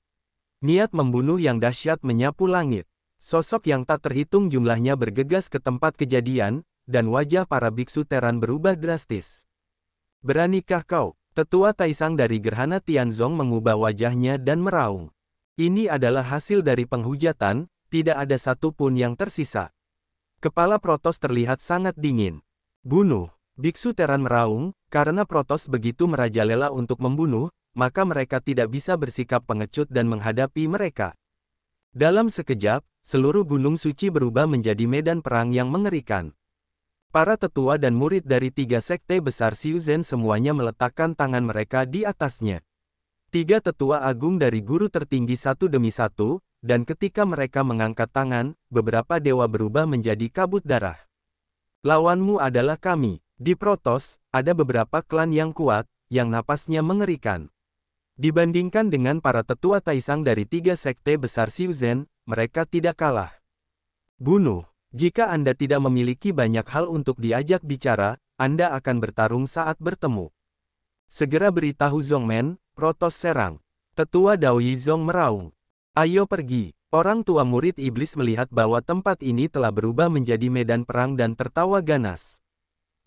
Niat membunuh yang dahsyat menyapu langit. Sosok yang tak terhitung jumlahnya bergegas ke tempat kejadian, dan wajah para biksu Teran berubah drastis. Beranikah kau? Tetua Taisang dari Gerhana Tianzong mengubah wajahnya dan meraung. Ini adalah hasil dari penghujatan, tidak ada satu pun yang tersisa. Kepala Protoss terlihat sangat dingin. Bunuh. Biksu Teran meraung, karena Protoss begitu merajalela untuk membunuh, maka mereka tidak bisa bersikap pengecut dan menghadapi mereka. Dalam sekejap, seluruh Gunung Suci berubah menjadi medan perang yang mengerikan. Para tetua dan murid dari 3 sekte besar Xiu Zhen semuanya meletakkan tangan mereka di atasnya. 3 tetua agung dari guru tertinggi satu demi satu, dan ketika mereka mengangkat tangan, beberapa dewa berubah menjadi kabut darah. Lawanmu adalah kami. Di Protoss, ada beberapa klan yang kuat, yang napasnya mengerikan. Dibandingkan dengan para tetua Taisang dari 3 sekte besar Xiu Zhen, mereka tidak kalah. Bunuh. Jika Anda tidak memiliki banyak hal untuk diajak bicara, Anda akan bertarung saat bertemu. Segera beritahu Zongmen, Protoss serang. Tetua Dao Yizong meraung. Ayo pergi. Orang tua murid iblis melihat bahwa tempat ini telah berubah menjadi medan perang dan tertawa ganas.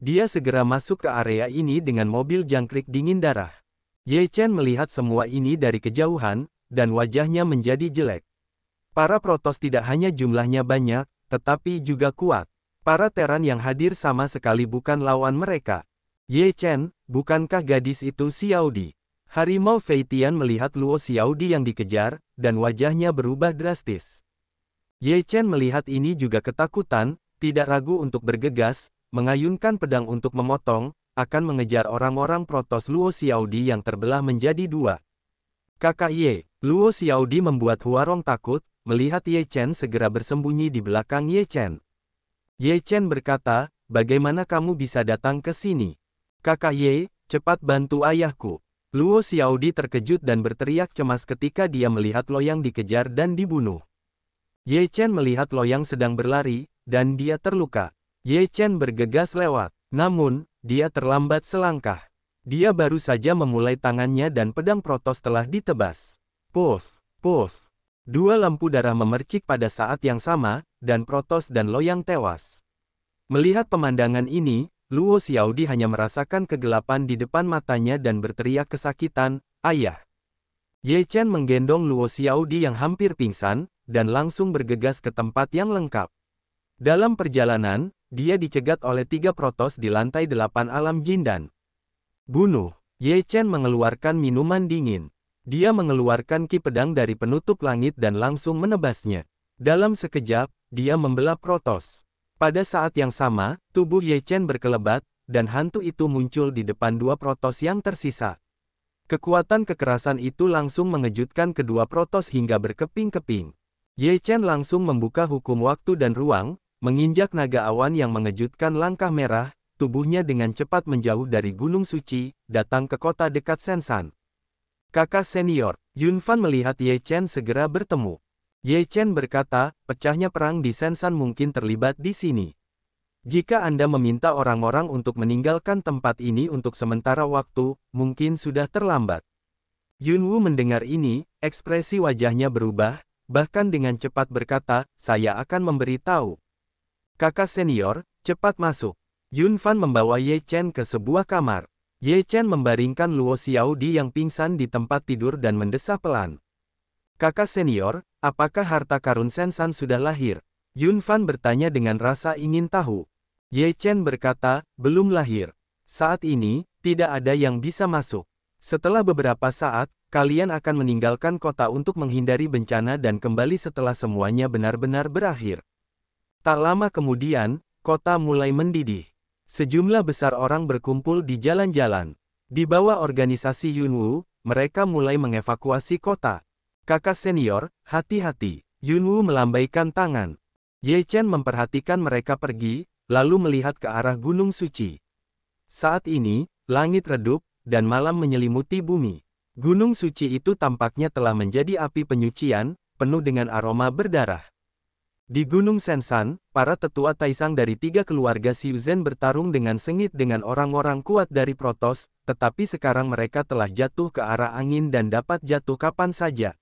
Dia segera masuk ke area ini dengan mobil jangkrik dingin darah. Ye Chen melihat semua ini dari kejauhan, dan wajahnya menjadi jelek. Para Protoss tidak hanya jumlahnya banyak, tetapi juga kuat. Para Teran yang hadir sama sekali bukan lawan mereka. Ye Chen, bukankah gadis itu Xiaodi? Harimau Feitian melihat Luo Xiaodi yang dikejar, dan wajahnya berubah drastis. Ye Chen melihat ini juga ketakutan, tidak ragu untuk bergegas, mengayunkan pedang untuk memotong, akan mengejar orang-orang protos Luo Xiaodi yang terbelah menjadi dua. Kakak Ye, Luo Xiaodi membuat Huarong takut, melihat Ye Chen segera bersembunyi di belakang Ye Chen. Ye Chen berkata, bagaimana kamu bisa datang ke sini? Kakak Ye, cepat bantu ayahku. Luo Xiaodi terkejut dan berteriak cemas ketika dia melihat Loyang dikejar dan dibunuh. Ye Chen melihat Loyang sedang berlari, dan dia terluka. Ye Chen bergegas lewat, namun, dia terlambat selangkah. Dia baru saja memulai tangannya dan pedang protos telah ditebas. Puff, puff. Dua lampu darah memercik pada saat yang sama, dan protos dan Loyang tewas. Melihat pemandangan ini, Luo Xiaodi hanya merasakan kegelapan di depan matanya dan berteriak kesakitan, ayah. Ye Chen menggendong Luo Xiaodi yang hampir pingsan, dan langsung bergegas ke tempat yang lengkap. Dalam perjalanan, dia dicegat oleh 3 protos di lantai 8 alam Jindan. Bunuh. Ye Chen mengeluarkan minuman dingin. Dia mengeluarkan ki pedang dari penutup langit dan langsung menebasnya. Dalam sekejap, dia membelah protos. Pada saat yang sama, tubuh Ye Chen berkelebat, dan hantu itu muncul di depan 2 protos yang tersisa. Kekuatan kekerasan itu langsung mengejutkan kedua protos hingga berkeping-keping. Ye Chen langsung membuka hukum waktu dan ruang, menginjak naga awan yang mengejutkan langkah merah, tubuhnya dengan cepat menjauh dari Gunung Suci, datang ke kota dekat Sensan. Kakak senior, Yun Fan melihat Ye Chen segera bertemu. Ye Chen berkata, pecahnya perang di Sensan mungkin terlibat di sini. Jika Anda meminta orang-orang untuk meninggalkan tempat ini untuk sementara waktu, mungkin sudah terlambat. Yun Wu mendengar ini, ekspresi wajahnya berubah, bahkan dengan cepat berkata, saya akan memberitahu. Kakak senior, cepat masuk. Yun Fan membawa Ye Chen ke sebuah kamar. Ye Chen membaringkan Luo Xiaodi yang pingsan di tempat tidur dan mendesah pelan. Kakak senior, apakah harta karun Sensan sudah lahir? Yun Fan bertanya dengan rasa ingin tahu. Ye Chen berkata, belum lahir. Saat ini, tidak ada yang bisa masuk. Setelah beberapa saat, kalian akan meninggalkan kota untuk menghindari bencana dan kembali setelah semuanya benar-benar berakhir. Tak lama kemudian, kota mulai mendidih. Sejumlah besar orang berkumpul di jalan-jalan. Di bawah organisasi Yun Wu, mereka mulai mengevakuasi kota. Kakak senior, hati-hati. Yun Wu melambaikan tangan. Ye Chen memperhatikan mereka pergi, lalu melihat ke arah Gunung Suci. Saat ini, langit redup, dan malam menyelimuti bumi. Gunung Suci itu tampaknya telah menjadi api penyucian, penuh dengan aroma berdarah. Di Gunung Sensan, para tetua Taisang dari 3 keluarga Xiuzhen bertarung dengan sengit dengan orang-orang kuat dari Protos, tetapi sekarang mereka telah jatuh ke arah angin dan dapat jatuh kapan saja.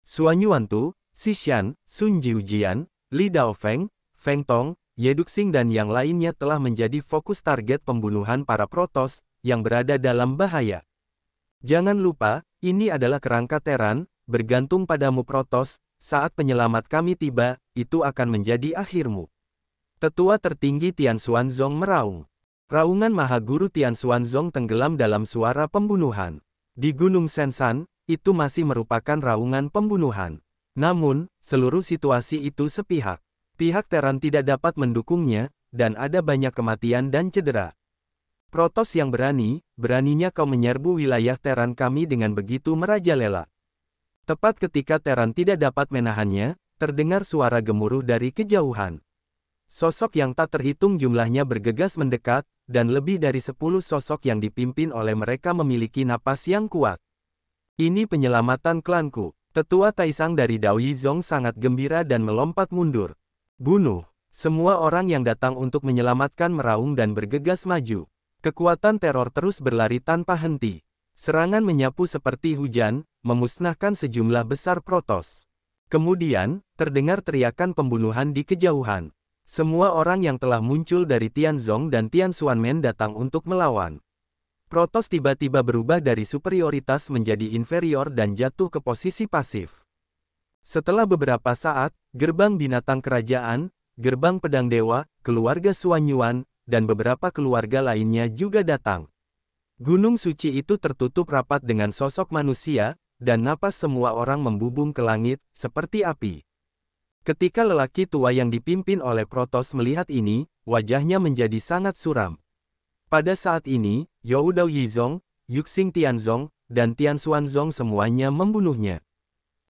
Suan Yuantu, Xishan, Sun Jiujian, Li Daofeng, Feng Tong, Ye Duxing dan yang lainnya telah menjadi fokus target pembunuhan para Protos, yang berada dalam bahaya. Jangan lupa, ini adalah kerangka Teran, bergantung padamu Protos, saat penyelamat kami tiba, itu akan menjadi akhirmu. Tetua tertinggi Tian Xuanzong meraung. Raungan Maha Guru Tian Xuanzong tenggelam dalam suara pembunuhan. Di Gunung Sensan, itu masih merupakan raungan pembunuhan. Namun, seluruh situasi itu sepihak. Pihak Teran tidak dapat mendukungnya, dan ada banyak kematian dan cedera. Protos yang berani, beraninya kau menyerbu wilayah Teran kami dengan begitu merajalela. Tepat ketika Teran tidak dapat menahannya, terdengar suara gemuruh dari kejauhan. Sosok yang tak terhitung jumlahnya bergegas mendekat, dan lebih dari 10 sosok yang dipimpin oleh mereka memiliki napas yang kuat. Ini penyelamatan klanku. Tetua Taisang dari Dao Yizong sangat gembira dan melompat mundur. Bunuh. Semua orang yang datang untuk menyelamatkan meraung dan bergegas maju. Kekuatan teror terus berlari tanpa henti. Serangan menyapu seperti hujan, memusnahkan sejumlah besar Protos. Kemudian, terdengar teriakan pembunuhan di kejauhan. Semua orang yang telah muncul dari Tianzong dan Tian Xuanmen datang untuk melawan. Protos tiba-tiba berubah dari superioritas menjadi inferior dan jatuh ke posisi pasif. Setelah beberapa saat, gerbang binatang kerajaan, gerbang pedang dewa, keluarga Suan Yuan, dan beberapa keluarga lainnya juga datang. Gunung suci itu tertutup rapat dengan sosok manusia, dan napas semua orang membubung ke langit, seperti api. Ketika lelaki tua yang dipimpin oleh Protos melihat ini, wajahnya menjadi sangat suram. Pada saat ini, You Dao Yizong, Yuxing Tianzong, dan Tian Xuanzong semuanya membunuhnya.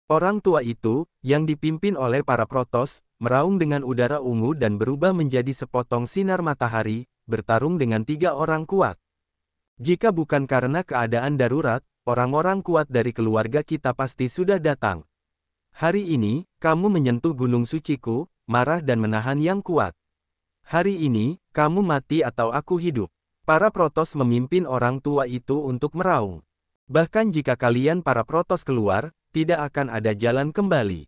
Orang tua itu, yang dipimpin oleh para Protos, meraung dengan udara ungu dan berubah menjadi sepotong sinar matahari, bertarung dengan 3 orang kuat. Jika bukan karena keadaan darurat, orang-orang kuat dari keluarga kita pasti sudah datang. Hari ini, kamu menyentuh gunung suciku, marah dan menahan yang kuat. Hari ini, kamu mati atau aku hidup. Para Protos memimpin orang tua itu untuk meraung. Bahkan jika kalian para Protos keluar, tidak akan ada jalan kembali.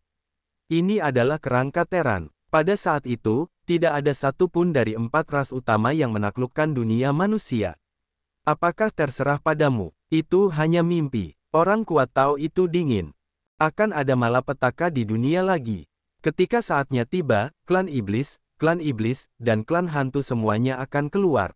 Ini adalah kerangka Teran. Pada saat itu, tidak ada satupun dari 4 ras utama yang menaklukkan dunia manusia. Apakah terserah padamu? Itu hanya mimpi. Orang kuat tahu itu dingin. Akan ada malapetaka di dunia lagi. Ketika saatnya tiba, klan iblis, dan klan hantu semuanya akan keluar.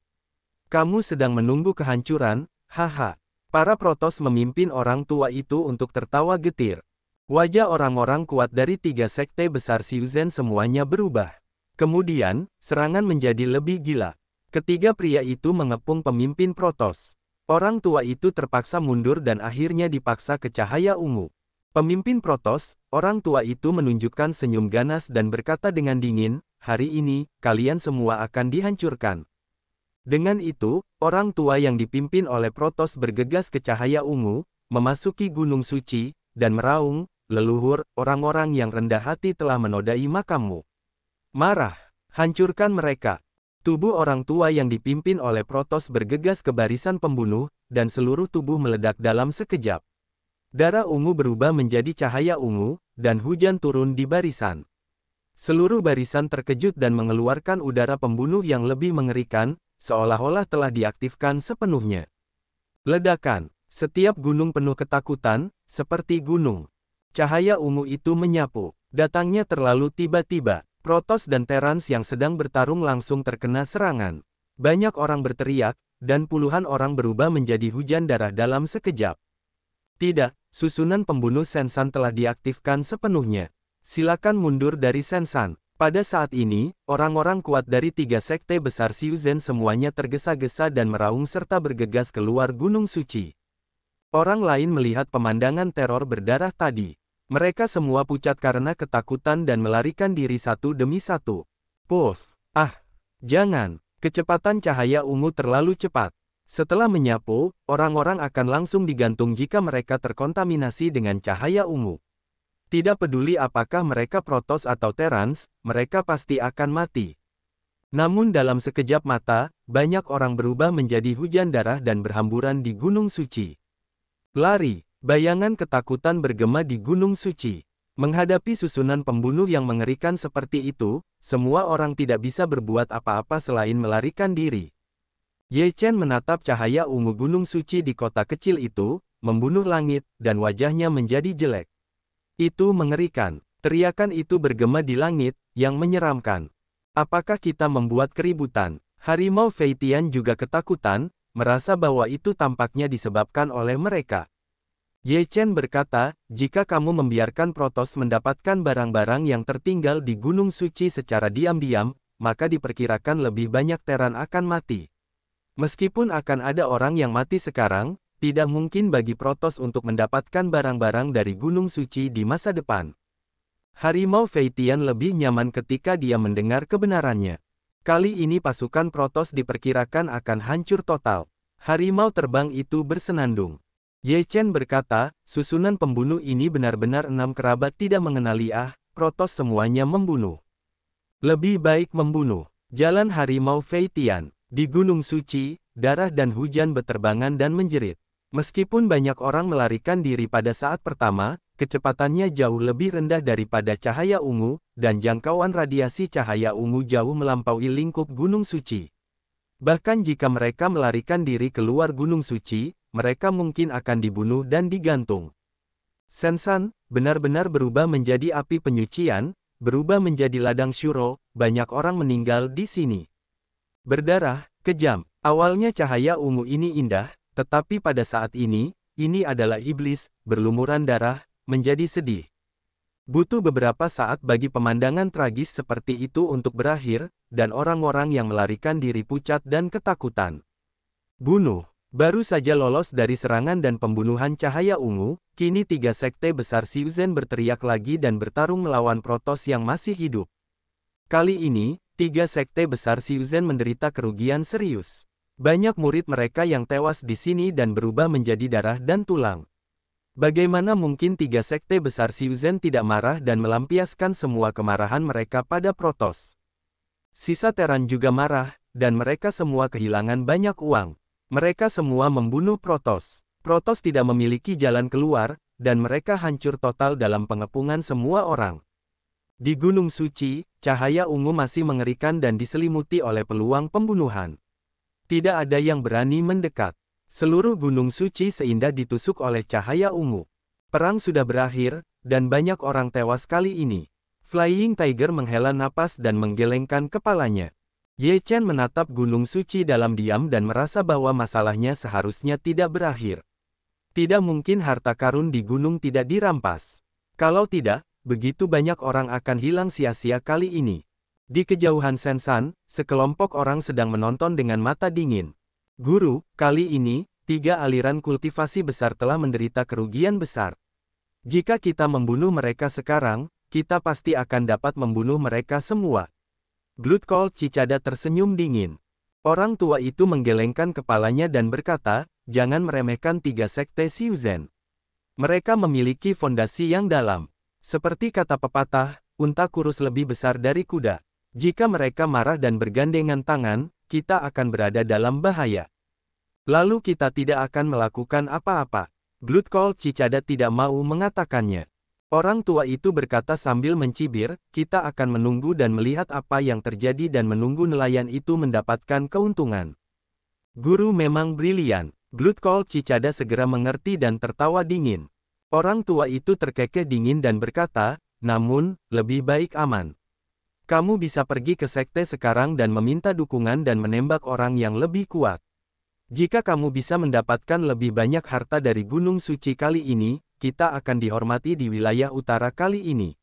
Kamu sedang menunggu kehancuran, haha. Para Protos memimpin orang tua itu untuk tertawa getir. Wajah orang-orang kuat dari 3 sekte besar Siuzen semuanya berubah. Kemudian, serangan menjadi lebih gila. Ketiga pria itu mengepung pemimpin Protos. Orang tua itu terpaksa mundur dan akhirnya dipaksa ke cahaya ungu. Pemimpin Protos, orang tua itu menunjukkan senyum ganas dan berkata dengan dingin, "Hari ini, kalian semua akan dihancurkan." Dengan itu, orang tua yang dipimpin oleh Protos bergegas ke cahaya ungu, memasuki gunung suci, dan meraung, "Leluhur, orang-orang yang rendah hati telah menodai makammu. Marah, hancurkan mereka." Tubuh orang tua yang dipimpin oleh Protos bergegas ke barisan pembunuh, dan seluruh tubuh meledak dalam sekejap. Darah ungu berubah menjadi cahaya ungu, dan hujan turun di barisan. Seluruh barisan terkejut dan mengeluarkan udara pembunuh yang lebih mengerikan, seolah-olah telah diaktifkan sepenuhnya. Ledakan. Setiap gunung penuh ketakutan, seperti gunung. Cahaya ungu itu menyapu. Datangnya terlalu tiba-tiba. Protos dan Terans yang sedang bertarung langsung terkena serangan. Banyak orang berteriak, dan puluhan orang berubah menjadi hujan darah dalam sekejap. Tidak, susunan pembunuh Sensan telah diaktifkan sepenuhnya. Silakan mundur dari Sensan. Pada saat ini, orang-orang kuat dari 3 sekte besar Siuzen semuanya tergesa-gesa dan meraung serta bergegas keluar gunung suci. Orang lain melihat pemandangan teror berdarah tadi. Mereka semua pucat karena ketakutan dan melarikan diri satu demi satu. Puff! Ah! Jangan! Kecepatan cahaya ungu terlalu cepat. Setelah menyapu, orang-orang akan langsung digantung jika mereka terkontaminasi dengan cahaya ungu. Tidak peduli apakah mereka Protos atau Terans, mereka pasti akan mati. Namun dalam sekejap mata, banyak orang berubah menjadi hujan darah dan berhamburan di gunung suci. Lari! Bayangan ketakutan bergema di gunung suci. Menghadapi susunan pembunuh yang mengerikan seperti itu, semua orang tidak bisa berbuat apa-apa selain melarikan diri. Ye Chen menatap cahaya ungu gunung suci di kota kecil itu, membunuh langit, dan wajahnya menjadi jelek. Itu mengerikan. Teriakan itu bergema di langit, yang menyeramkan. Apakah kita membuat keributan? Harimau Feitian juga ketakutan, merasa bahwa itu tampaknya disebabkan oleh mereka. Ye Chen berkata, jika kamu membiarkan Protos mendapatkan barang-barang yang tertinggal di Gunung Suci secara diam-diam, maka diperkirakan lebih banyak Teran akan mati. Meskipun akan ada orang yang mati sekarang, tidak mungkin bagi Protos untuk mendapatkan barang-barang dari Gunung Suci di masa depan. Harimau Feitian lebih nyaman ketika dia mendengar kebenarannya. Kali ini pasukan Protos diperkirakan akan hancur total. Harimau terbang itu bersenandung. Ye Chen berkata, susunan pembunuh ini benar-benar 6 kerabat tidak mengenali Protos semuanya membunuh. Lebih baik membunuh. Jalan Harimau Feitian. Di Gunung Suci, darah dan hujan beterbangan dan menjerit. Meskipun banyak orang melarikan diri pada saat pertama, kecepatannya jauh lebih rendah daripada cahaya ungu, dan jangkauan radiasi cahaya ungu jauh melampaui lingkup Gunung Suci. Bahkan jika mereka melarikan diri keluar Gunung Suci, mereka mungkin akan dibunuh dan digantung. Sensan, benar-benar berubah menjadi api penyucian, berubah menjadi ladang Shuro, banyak orang meninggal di sini. Berdarah, kejam. Awalnya cahaya ungu ini indah, Tetapi pada saat ini adalah iblis, berlumuran darah, menjadi sedih. Butuh beberapa saat bagi pemandangan tragis seperti itu untuk berakhir, dan orang-orang yang melarikan diri pucat dan ketakutan. Bunuh. Baru saja lolos dari serangan dan pembunuhan cahaya ungu, kini 3 sekte besar Siuzen berteriak lagi dan bertarung melawan Protoss yang masih hidup. Kali ini, 3 sekte besar Siuzen menderita kerugian serius. Banyak murid mereka yang tewas di sini dan berubah menjadi darah dan tulang. Bagaimana mungkin 3 sekte besar Siuzen tidak marah dan melampiaskan semua kemarahan mereka pada Protoss? Sisa Terran juga marah, dan mereka semua kehilangan banyak uang. Mereka semua membunuh Protoss. Protoss tidak memiliki jalan keluar, dan mereka hancur total dalam pengepungan semua orang. Di Gunung Suci, cahaya ungu masih mengerikan dan diselimuti oleh peluang pembunuhan. Tidak ada yang berani mendekat. Seluruh Gunung Suci seindah ditusuk oleh cahaya ungu. Perang sudah berakhir, dan banyak orang tewas kali ini. Flying Tiger menghela napas dan menggelengkan kepalanya. Ye Chen menatap Gunung Suci dalam diam dan merasa bahwa masalahnya seharusnya tidak berakhir. Tidak mungkin harta karun di gunung tidak dirampas. Kalau tidak, begitu banyak orang akan hilang sia-sia kali ini. Di kejauhan Sensan, sekelompok orang sedang menonton dengan mata dingin. Guru, kali ini, 3 aliran kultivasi besar telah menderita kerugian besar. Jika kita membunuh mereka sekarang, kita pasti akan dapat membunuh mereka semua. Bloodcold Cicada tersenyum dingin. Orang tua itu menggelengkan kepalanya dan berkata, jangan meremehkan 3 sekte Siuzen. Mereka memiliki fondasi yang dalam. Seperti kata pepatah, unta kurus lebih besar dari kuda. Jika mereka marah dan bergandengan tangan, kita akan berada dalam bahaya. Lalu kita tidak akan melakukan apa-apa. Bloodcold Cicada tidak mau mengatakannya. Orang tua itu berkata sambil mencibir, kita akan menunggu dan melihat apa yang terjadi dan menunggu nelayan itu mendapatkan keuntungan. Guru memang brilian. Bloodcold Cicada segera mengerti dan tertawa dingin. Orang tua itu terkekeh dingin dan berkata, namun, lebih baik aman. Kamu bisa pergi ke sekte sekarang dan meminta dukungan dan menembak orang yang lebih kuat. Jika kamu bisa mendapatkan lebih banyak harta dari Gunung Suci kali ini, kita akan dihormati di wilayah utara kali ini.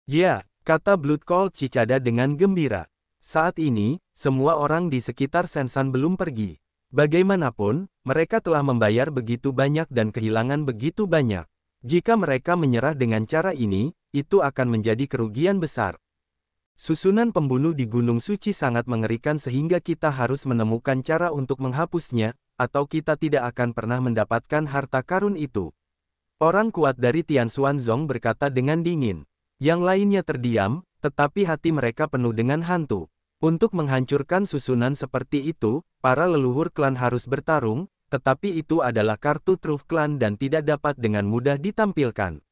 Ya, kata Bloodcold Cicada dengan gembira. Saat ini, semua orang di sekitar Sensan belum pergi. Bagaimanapun, mereka telah membayar begitu banyak dan kehilangan begitu banyak. Jika mereka menyerah dengan cara ini, itu akan menjadi kerugian besar. Susunan pembunuh di Gunung Suci sangat mengerikan sehingga kita harus menemukan cara untuk menghapusnya, atau kita tidak akan pernah mendapatkan harta karun itu. Orang kuat dari Tianxuanzong berkata dengan dingin. Yang lainnya terdiam, tetapi hati mereka penuh dengan hantu. Untuk menghancurkan susunan seperti itu, para leluhur klan harus bertarung, tetapi itu adalah kartu truf klan dan tidak dapat dengan mudah ditampilkan.